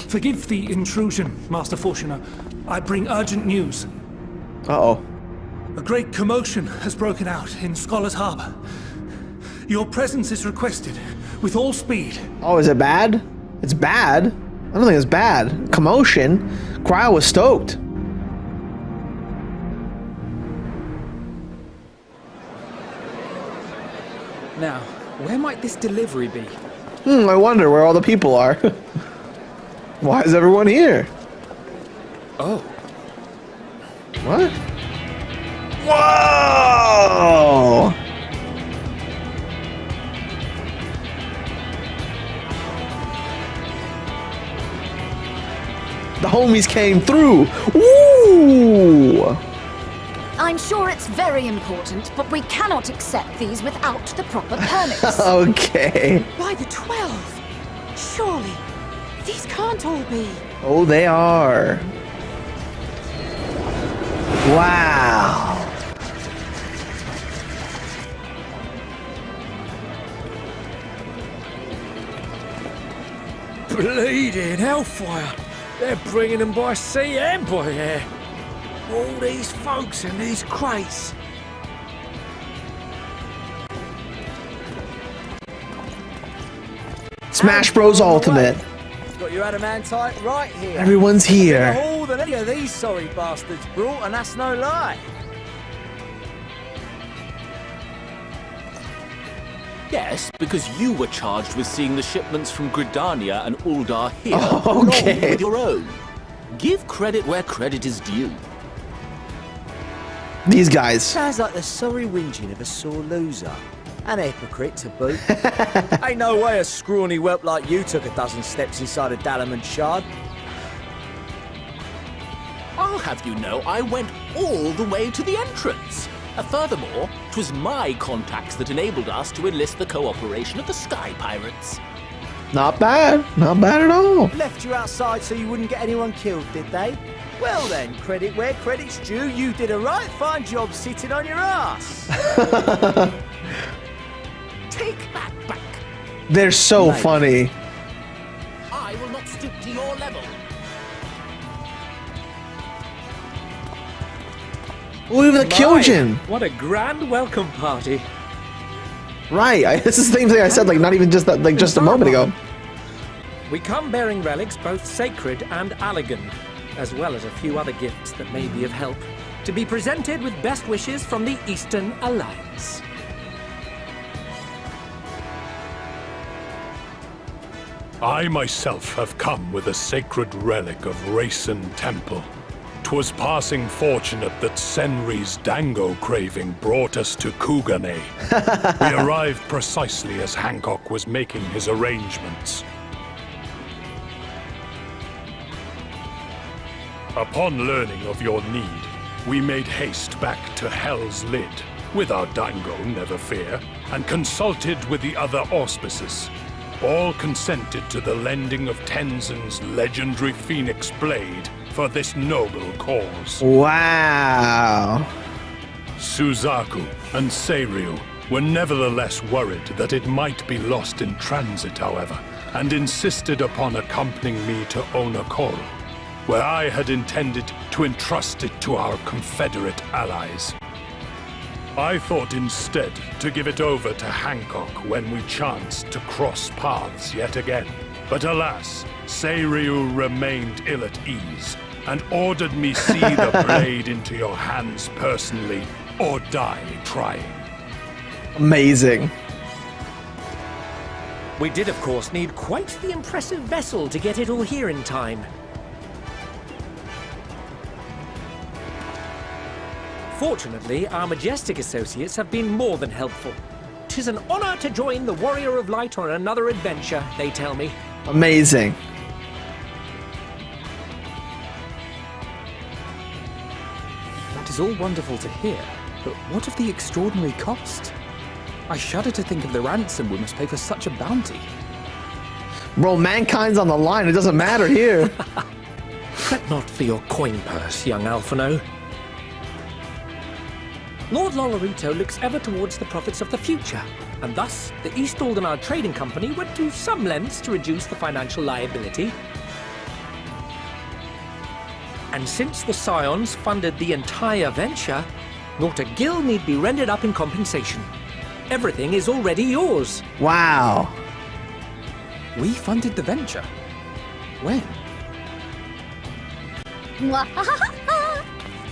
Forgive the intrusion, Master Fortuner. I bring urgent news. Uh-oh. A great commotion has broken out in Scholar's Harbor. Your presence is requested, with all speed. Oh, is it bad? It's bad? I don't think it's bad. Commotion? Cryo was stoked. Now, where might this delivery be? I wonder where all the people are. Why is everyone here? Oh. What? Whoa! The homies came through. Woo! I'm sure it's very important, but we cannot accept these without the proper permits. Okay. By the 12! Surely, these can't all be. Oh, they are. Wow. Bleeding hellfire! They're bringing them by sea and by air. All these folks in these crates. Smash Bros Ultimate. Got your adamantite right here. Everyone's here. Bigger haul than any of these sorry bastards brought, and that's no lie. Yes, because you were charged with seeing the shipments from Gridania and Uldar here, Oh, okay. along with your own. Give credit where credit is due. These guys. Sounds like the sorry whinging of a sore loser. An hypocrite to boot. Ain't no way a scrawny whelp like you took a dozen steps inside a Dalamud shard. I'll have you know I went all the way to the entrance. Furthermore, 'twas my contacts that enabled us to enlist the cooperation of the Sky Pirates. Not bad. Not bad at all. Left you outside so you wouldn't get anyone killed, did they? Well then, credit where credit's due. You did a right fine job sitting on your ass. Take that back. They're so funny. I will not stoop to your level. Look at the Kyojin. What a grand welcome party. Right. This is the same thing I said, like, not even just that, like, just a moment ago. We come bearing relics both sacred and Allagan, as well as a few other gifts that may be of help, to be presented with best wishes from the Eastern Alliance. I myself have come with a sacred relic of Eorzean Temple. 'Twas passing fortunate that Senri's dango craving brought us to Kugane. We arrived precisely as Hancock was making his arrangements. Upon learning of your need, we made haste back to Hell's Lid, with our dango, never fear, and consulted with the other auspices. All consented to the lending of Tenzin's legendary Phoenix Blade for this noble cause. Wow. Suzaku and Seiryu were nevertheless worried that it might be lost in transit, however, and insisted upon accompanying me to Onokoro, where I had intended to entrust it to our Confederate allies. I thought instead to give it over to Hancock when we chanced to cross paths yet again. But alas, Seiryu remained ill at ease and ordered me see the blade into your hands personally or die trying. Amazing. We did, of course, need quite the impressive vessel to get it all here in time. Fortunately, our majestic associates have been more than helpful. 'Tis an honor to join the Warrior of Light on another adventure, they tell me. Amazing. That is all wonderful to hear, but what of the extraordinary cost? I shudder to think of the ransom we must pay for such a bounty. Bro, mankind's on the line. It doesn't matter here. Fret not for your coin purse, young Alphino. Lord Lolorito looks ever towards the profits of the future, and thus the East Aldenar Trading Company went to some lengths to reduce the financial liability. And since the Scions funded the entire venture, not a gill need be rendered up in compensation. Everything is already yours. Wow. We funded the venture? When? Don't let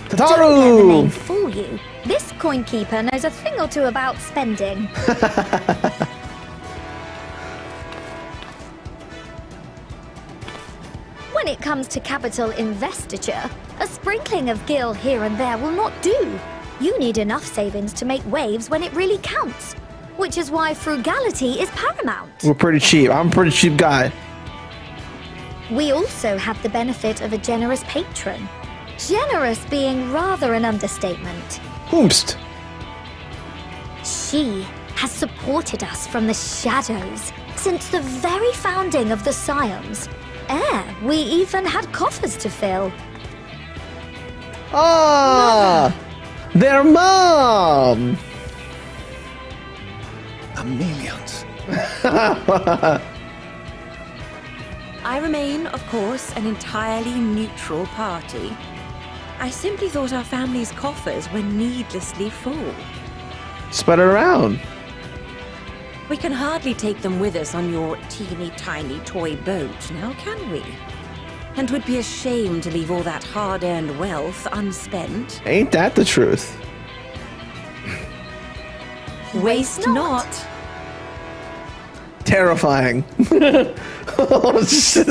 the name Tataru! fool you. This coin keeper knows a thing or two about spending. When it comes to capital investiture, a sprinkling of gil here and there will not do. You need enough savings to make waves when it really counts, which is why frugality is paramount. We're pretty cheap. I'm a pretty cheap guy. We also have the benefit of a generous patron. Generous being rather an understatement. Whomst. She has supported us from the shadows since the very founding of the Scions. We even had coffers to fill. Ah! Their mom! Amelians. I remain, of course, an entirely neutral party. I simply thought our family's coffers were needlessly full. Spread it around. We can hardly take them with us on your teeny-tiny toy boat, now can we? And would be a shame to leave all that hard-earned wealth unspent. Ain't that the truth? Waste not. Terrifying. Oh, shit.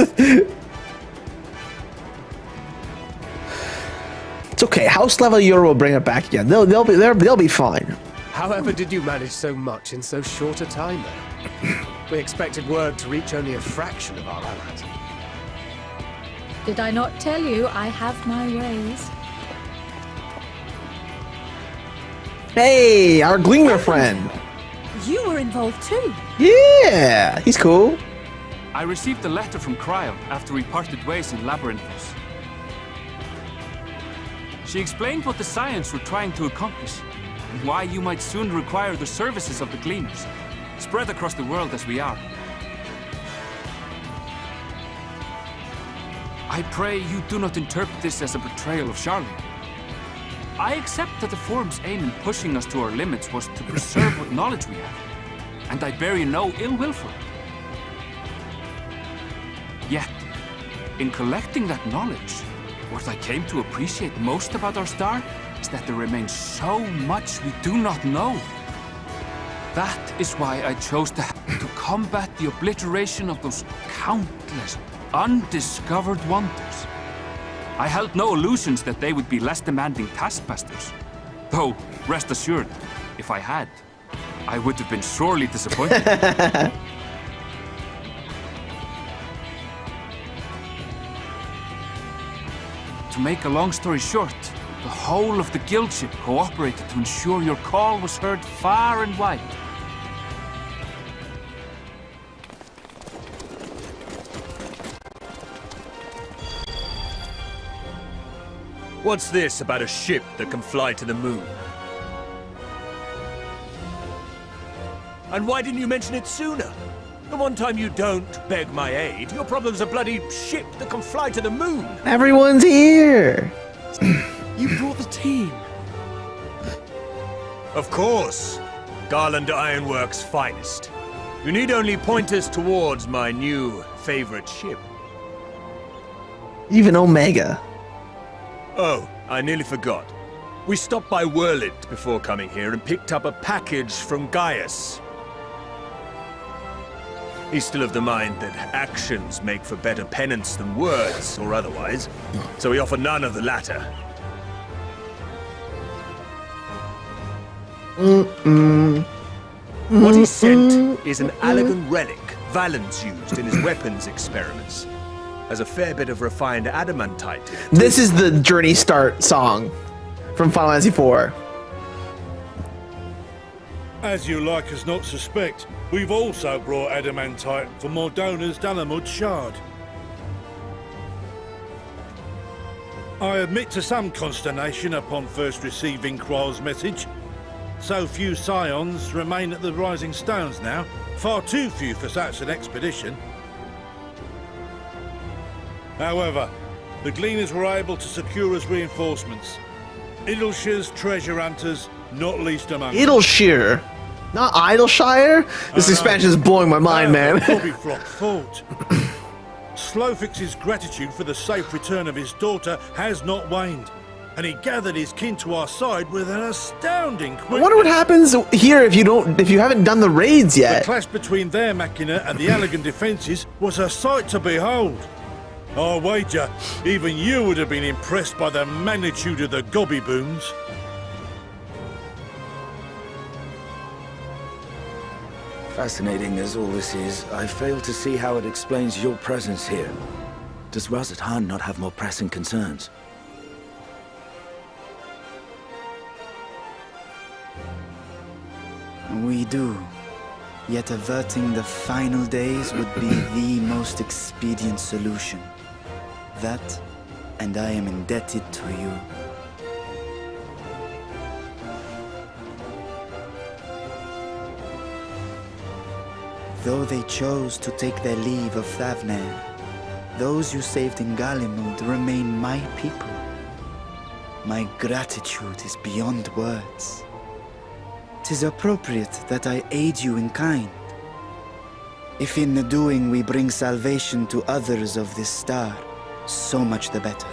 It's okay. House level Euro will bring it back again. They'll be fine. However did you manage so much in so short a time then? We expected word to reach only a fraction of our allies. Did I not tell you I have my ways? Hey, our Gleamer friend. You were involved too. Yeah, he's cool. I received a letter from Cryo after we parted ways in Labyrinthos. She explained what the Scions were trying to accomplish, and why you might soon require the services of the Gleaners, spread across the world as we are. I pray you do not interpret this as a betrayal of Sharlayan. I accept that the Forum's aim in pushing us to our limits was to preserve what knowledge we have, and I bear you no ill will for it. Yet, in collecting that knowledge, what I came to appreciate most about our star is that there remains so much we do not know. That is why I chose to combat the obliteration of those countless undiscovered wonders. I held no illusions that they would be less demanding taskmasters. Though, rest assured, if I had, I would have been sorely disappointed. To make a long story short, the whole of the guild ship cooperated to ensure your call was heard far and wide. What's this about a ship that can fly to the moon? And why didn't you mention it sooner? The one time you don't beg my aid, your problem's a bloody ship that can fly to the moon. Everyone's here. You brought the team. Of course. Garland Ironworks' finest. You need only point us towards my new favorite ship. Even Omega. Oh, I nearly forgot. We stopped by Whirlit before coming here and picked up a package from Gaius. He's still of the mind that actions make for better penance than words, or otherwise, so we offer none of the latter. What he sent is an Allagan relic Valens used in his weapons experiments. Has a fair bit of refined adamantite in it. This is the Journey Start song from Final Fantasy IV. As you like us not suspect, we've also brought adamantite for Mordona's Dalamud shard. I admit to some consternation upon first receiving Kryl's message. So few Scions remain at the Rising Stones now, far too few for such an expedition. However, the Gleaners were able to secure us reinforcements. Idleshire's treasure hunters, not least among them. Idleshire, not Idleshire? This expansion is blowing my mind, man. Bobby Flock thought. Slowfix's gratitude for the safe return of his daughter has not waned, and he gathered his kin to our side with an astounding quickness. I wonder what happens here if you haven't done the raids yet. The clash between their machina and the Allagan defences was a sight to behold. I wager even you would have been impressed by the magnitude of the gobby booms. Fascinating as all this is, I fail to see how it explains your presence here. Does Razat-Han not have more pressing concerns? We do. Yet averting the final days would be the most expedient solution. That, and I am indebted to you. Though they chose to take their leave of Thavnair, those you saved in Galimund remain my people. My gratitude is beyond words. 'Tis appropriate that I aid you in kind. If in the doing we bring salvation to others of this star, so much the better.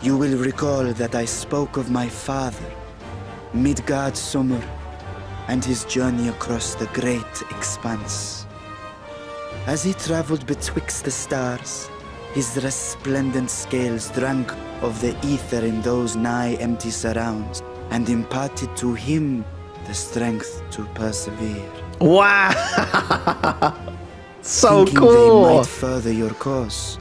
You will recall that I spoke of my father, Midgard Summer, and his journey across the great expanse. As he traveled betwixt the stars, his resplendent scales drank of the ether in those nigh empty surrounds, and imparted to him the strength to persevere. Wow! So Thinking cool! they might further your cause,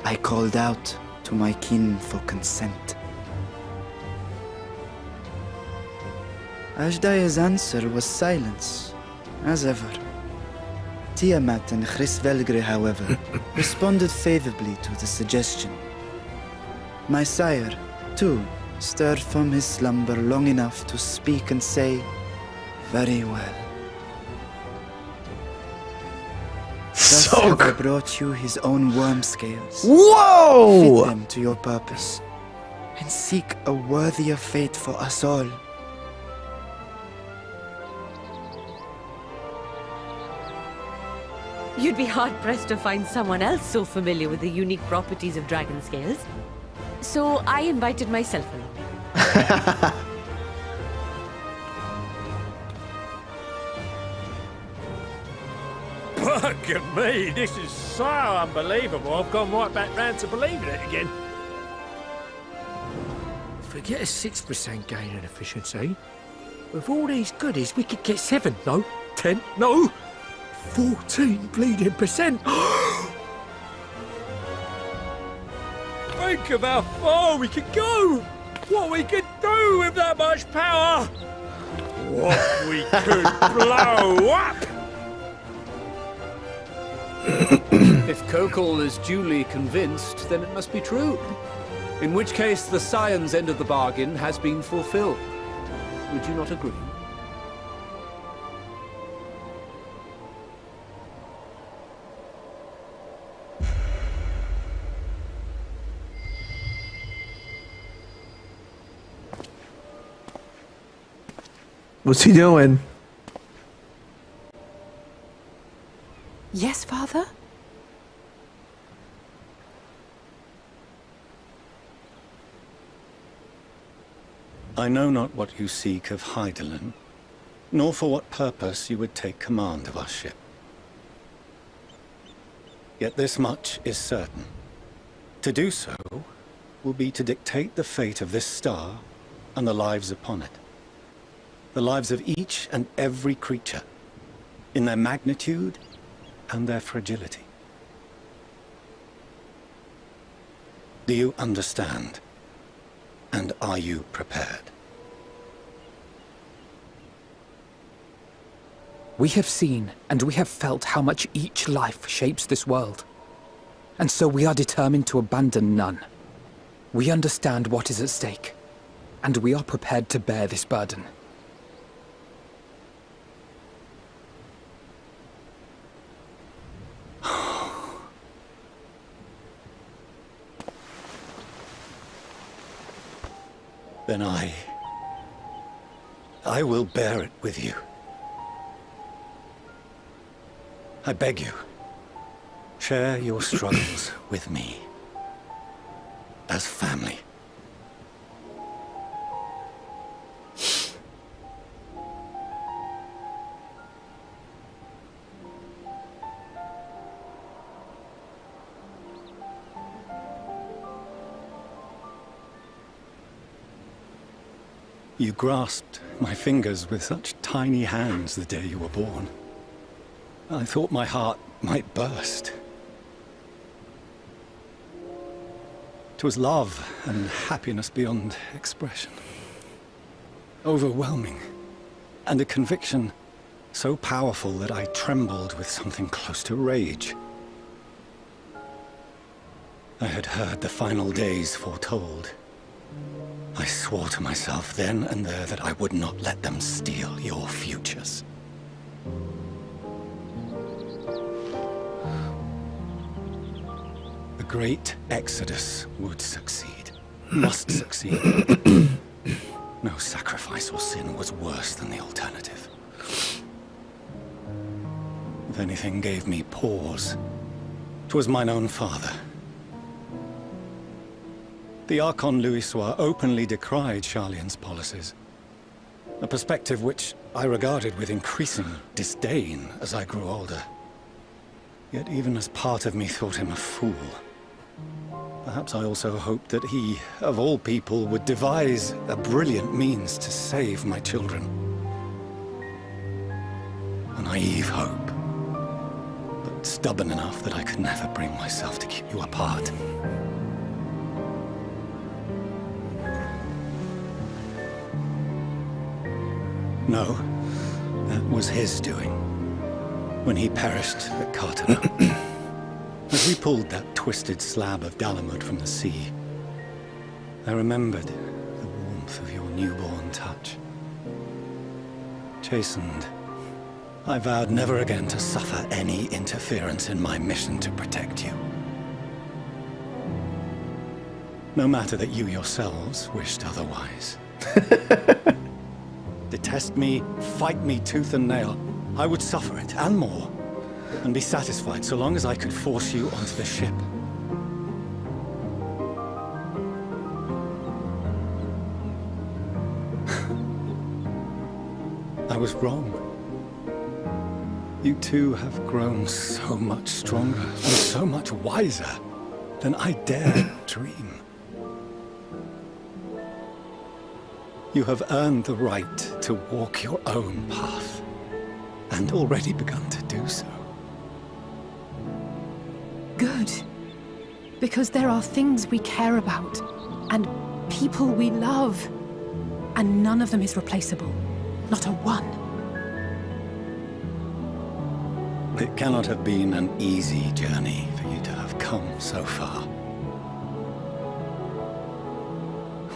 I called out to my kin for consent. Hydaelyn's answer was silence, as ever. Tiamat and Hrisvelgr, however, responded favorably to the suggestion. My sire, too, stirred from his slumber long enough to speak and say, "Very well." Thus So have I brought you his own worm scales. Whoa! Fit them to your purpose, and seek a worthier fate for us all. You'd be hard-pressed to find someone else so familiar with the unique properties of dragon scales. So I invited myself along. Bugger me, this is so unbelievable. I've gone right back round to believing it again. Forget a 6% gain in efficiency. With all these goodies, we could get 7, no, 10, no, 14 bleeding percent. Think of how far we could go. What we could do with that much power. What we could blow up. If Kokol is duly convinced, then it must be true. In which case, the Scions' end of the bargain has been fulfilled. Would you not agree? What's he doing? Yes, Father? I know not what you seek of Hydaelyn, nor for what purpose you would take command of our ship. Yet this much is certain. To do so will be to dictate the fate of this star and the lives upon it. The lives of each and every creature, in their magnitude and their fragility. Do you understand? And are you prepared? We have seen and we have felt how much each life shapes this world. And so we are determined to abandon none. We understand what is at stake, and we are prepared to bear this burden. Then I will bear it with you. I beg you, share your struggles with me, as family. You grasped my fingers with such tiny hands the day you were born. I thought my heart might burst. 'Twas love and happiness beyond expression. Overwhelming, and a conviction so powerful that I trembled with something close to rage. I had heard the final days foretold. I swore to myself then and there that I would not let them steal your futures. The great exodus would succeed, must succeed. No sacrifice or sin was worse than the alternative. if anything gave me pause, 'twas mine own father. The Archon Louisois openly decried Sharlayan's policies, a perspective which I regarded with increasing disdain as I grew older. Yet even as part of me thought him a fool, perhaps I also hoped that he, of all people, would devise a brilliant means to save my children. A naive hope, but stubborn enough that I could never bring myself to keep you apart. No, that was his doing, when he perished at Carter. As we pulled that twisted slab of Dalamud from the sea, I remembered the warmth of your newborn touch. Chastened, I vowed never again to suffer any interference in my mission to protect you. No matter that you yourselves wished otherwise. Detest me, fight me tooth and nail, I would suffer it, and more, and be satisfied so long as I could force you onto the ship. I was wrong. You two have grown so much stronger and so much wiser than I dared dream. You have earned the right to walk your own path, and already begun to do so. Good. Because there are things we care about, and people we love, and none of them is replaceable. Not a one. It cannot have been an easy journey for you to have come so far.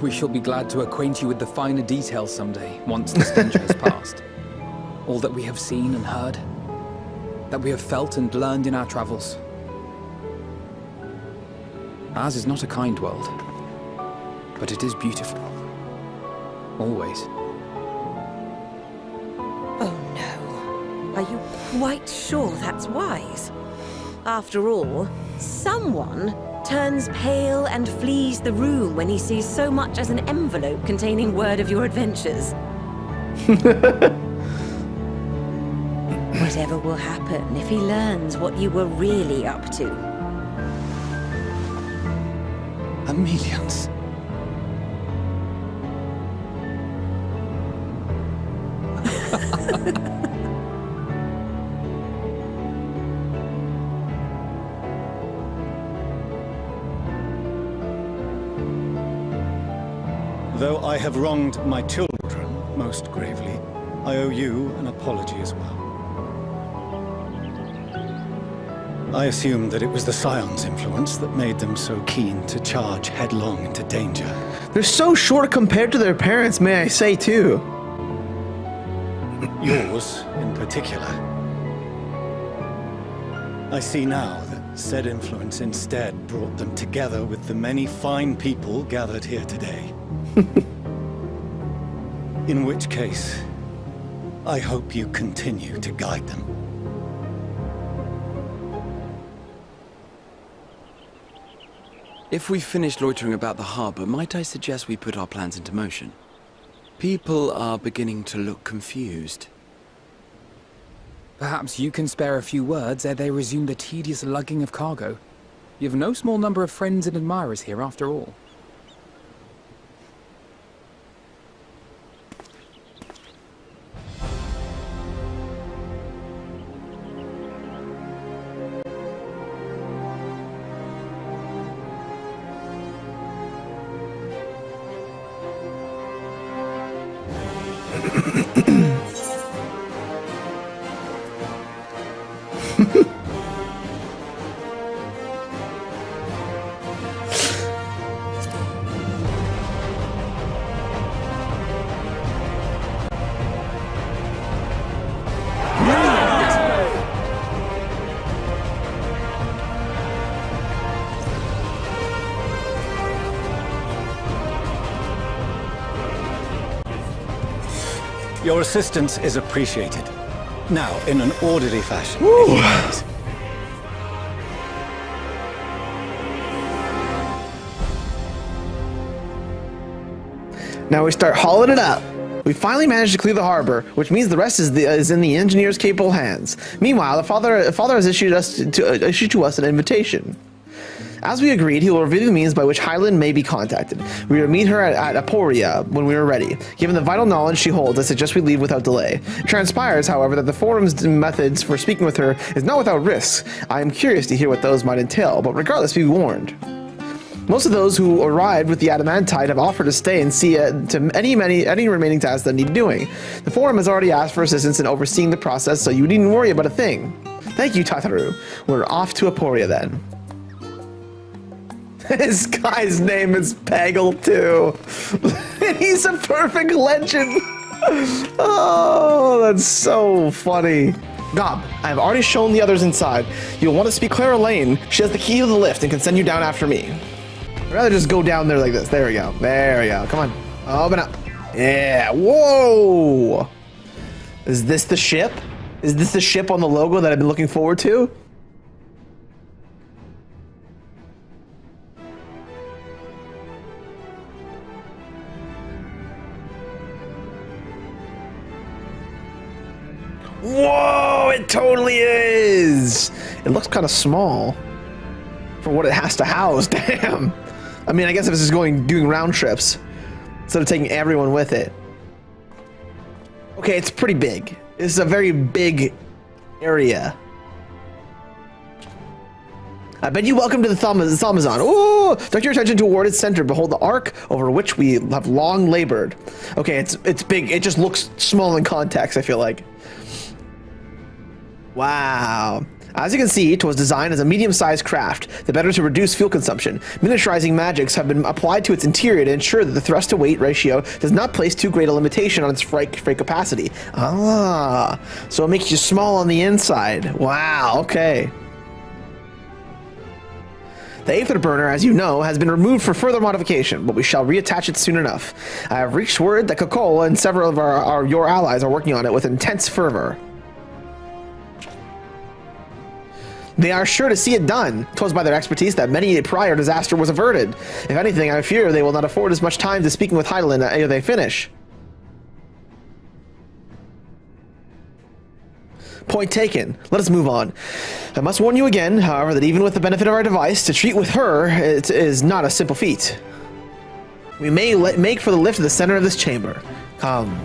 We shall be glad to acquaint you with the finer details someday, once this danger has passed. All that we have seen and heard, that we have felt and learned in our travels. Ours is not a kind world, but it is beautiful. Always. Oh no. Are you quite sure that's wise? After all, someone turns pale and flees the room when he sees so much as an envelope containing word of your adventures. Whatever will happen if he learns what you were really up to? Amelians. Though I have wronged my children most gravely, I owe you an apology as well. I assumed that it was the Scions' influence that made them so keen to charge headlong into danger. They're so short compared to their parents, may I say, too. Yours, in particular. I see now that said influence instead brought them together with the many fine people gathered here today. In which case, I hope you continue to guide them. If we've finished loitering about the harbor, might I suggest we put our plans into motion? People are beginning to look confused. Perhaps you can spare a few words ere they resume the tedious lugging of cargo. You have no small number of friends and admirers here after all. Your assistance is appreciated. Now, in an orderly fashion. Now we start hauling it up. We finally managed to clear the harbor, which means the rest is in the engineer's capable hands. Meanwhile, the father has issued to us an invitation. As we agreed, he will reveal the means by which Hydaelyn may be contacted. We will meet her at Aporia when we are ready. Given the vital knowledge she holds, I suggest we leave without delay. It transpires, however, that the forum's methods for speaking with her is not without risks. I am curious to hear what those might entail, but regardless, be warned. Most of those who arrived with the adamantine have offered to stay and see to any remaining tasks that need doing. The forum has already asked for assistance in overseeing the process, so you needn't worry about a thing. Thank you, Tataru. We're off to Aporia then. This guy's name is Peggle too. And he's a perfect legend. Oh, that's so funny. Gob, I have already shown the others inside. You'll want to speak Clara Lane. She has the key to the lift and can send you down after me. I'd rather just go down there like this. There we go. There we go. Come on. Open up. Yeah. Whoa. Is this the ship? Is this the ship on the logo that I've been looking forward to? Whoa, it totally is. It looks kind of small for what it has to house. Damn. I mean, I guess if it's just doing round trips instead of taking everyone with it. Okay, it's pretty big. This is a very big area. I bid you welcome to the Thamazon. Oh, direct your attention toward its center. Behold the arc over which we have long labored. Okay, it's big. It just looks small in context, I feel like. Wow. As you can see, it was designed as a medium-sized craft, the better to reduce fuel consumption. Miniaturizing magics have been applied to its interior to ensure that the thrust-to-weight ratio does not place too great a limitation on its freight capacity. Ah, so it makes you small on the inside. Wow, okay. The Aetherburner, as you know, has been removed for further modification, but we shall reattach it soon enough. I have reached word that Kokol and several of your allies are working on it with intense fervor. They are sure to see it done. 'Twas by their expertise that many a prior disaster was averted. If anything, I fear they will not afford as much time to speaking with Hydaelyn ere they finish. Point taken. Let us move on. I must warn you again, however, that even with the benefit of our device, to treat with her, it is not a simple feat. We may make for the lift to the center of this chamber. Come.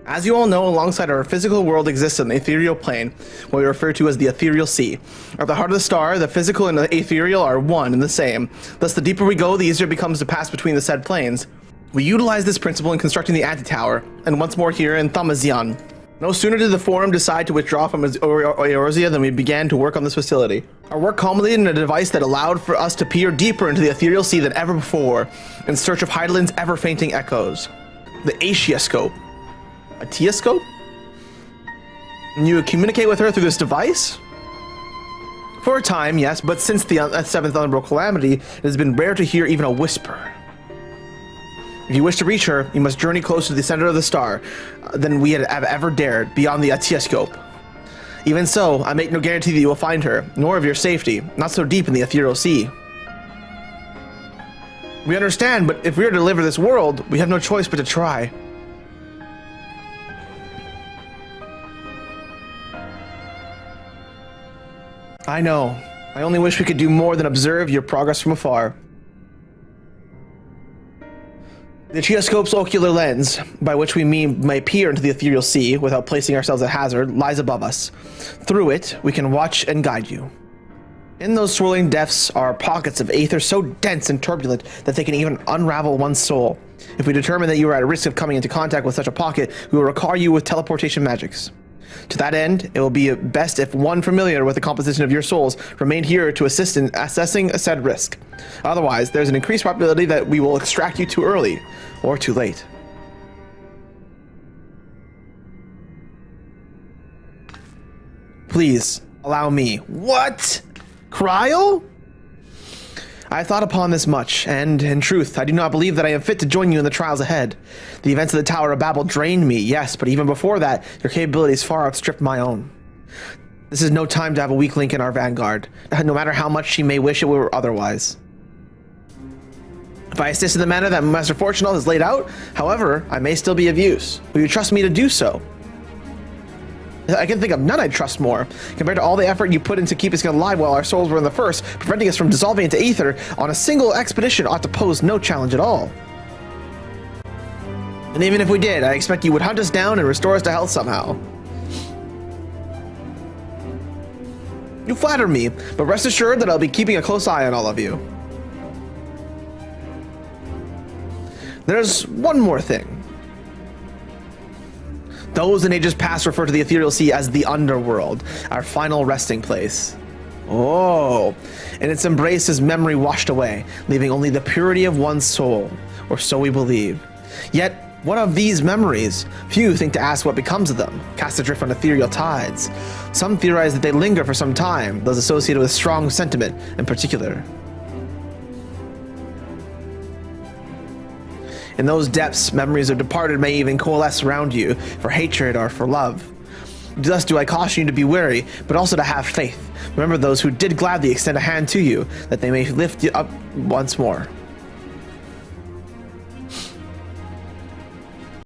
As you all know, alongside our physical world exists an ethereal plane, what we refer to as the ethereal sea. At the heart of the star, the physical and the ethereal are one and the same. Thus, the deeper we go, the easier it becomes to pass between the said planes. We utilize this principle in constructing the anti-tower, and once more here in Thamazon. No sooner did the Forum decide to withdraw from Eorzean than we began to work on this facility. Our work culminated in a device that allowed for us to peer deeper into the ethereal sea than ever before, in search of Hydaelyn's ever-fainting echoes. The Aetioscope. A Aetioscope? And you communicate with her through this device? For a time, yes, but since the 7th unravel calamity, it has been rare to hear even a whisper. If you wish to reach her, you must journey closer to the center of the star than we have ever dared, beyond the Aetioscope. Even so, I make no guarantee that you will find her, nor of your safety, not so deep in the ethereal sea. We understand, but if we are to deliver this world, we have no choice but to try. I know. I only wish we could do more than observe your progress from afar. The Aetioscope's ocular lens, by which we may peer into the ethereal sea without placing ourselves at hazard, lies above us. Through it, we can watch and guide you. In those swirling depths are pockets of aether so dense and turbulent that they can even unravel one's soul. If we determine that you are at risk of coming into contact with such a pocket, we will recall you with teleportation magics. To that end, it will be best if one familiar with the composition of your souls remained here to assist in assessing said risk. Otherwise, there's an increased probability that we will extract you too early or too late. Please, allow me. What? Cryo? I thought upon this much, and in truth, I do not believe that I am fit to join you in the trials ahead. The events of the Tower of Babel drained me, yes, but even before that, your capabilities far outstripped my own. This is no time to have a weak link in our vanguard, no matter how much she may wish it were otherwise. If I assist in the manner that Master Fortunal has laid out, however, I may still be of use. Will you trust me to do so? I can think of none I'd trust more. Compared to all the effort you put into keeping us alive while our souls were in the first, preventing us from dissolving into ether on a single expedition ought to pose no challenge at all. And even if we did, I expect you would hunt us down and restore us to health somehow. You flatter me, but rest assured that I'll be keeping a close eye on all of you. There's one more thing. Those in ages past refer to the ethereal sea as the underworld, our final resting place. Oh, in its embrace is memory washed away, leaving only the purity of one's soul, or so we believe. Yet, what of these memories? Few think to ask what becomes of them, cast adrift on ethereal tides. Some theorize that they linger for some time, those associated with strong sentiment in particular. In those depths, memories of departed may even coalesce around you, for hatred or for love. Thus do I caution you to be wary, but also to have faith. Remember those who did gladly extend a hand to you, that they may lift you up once more.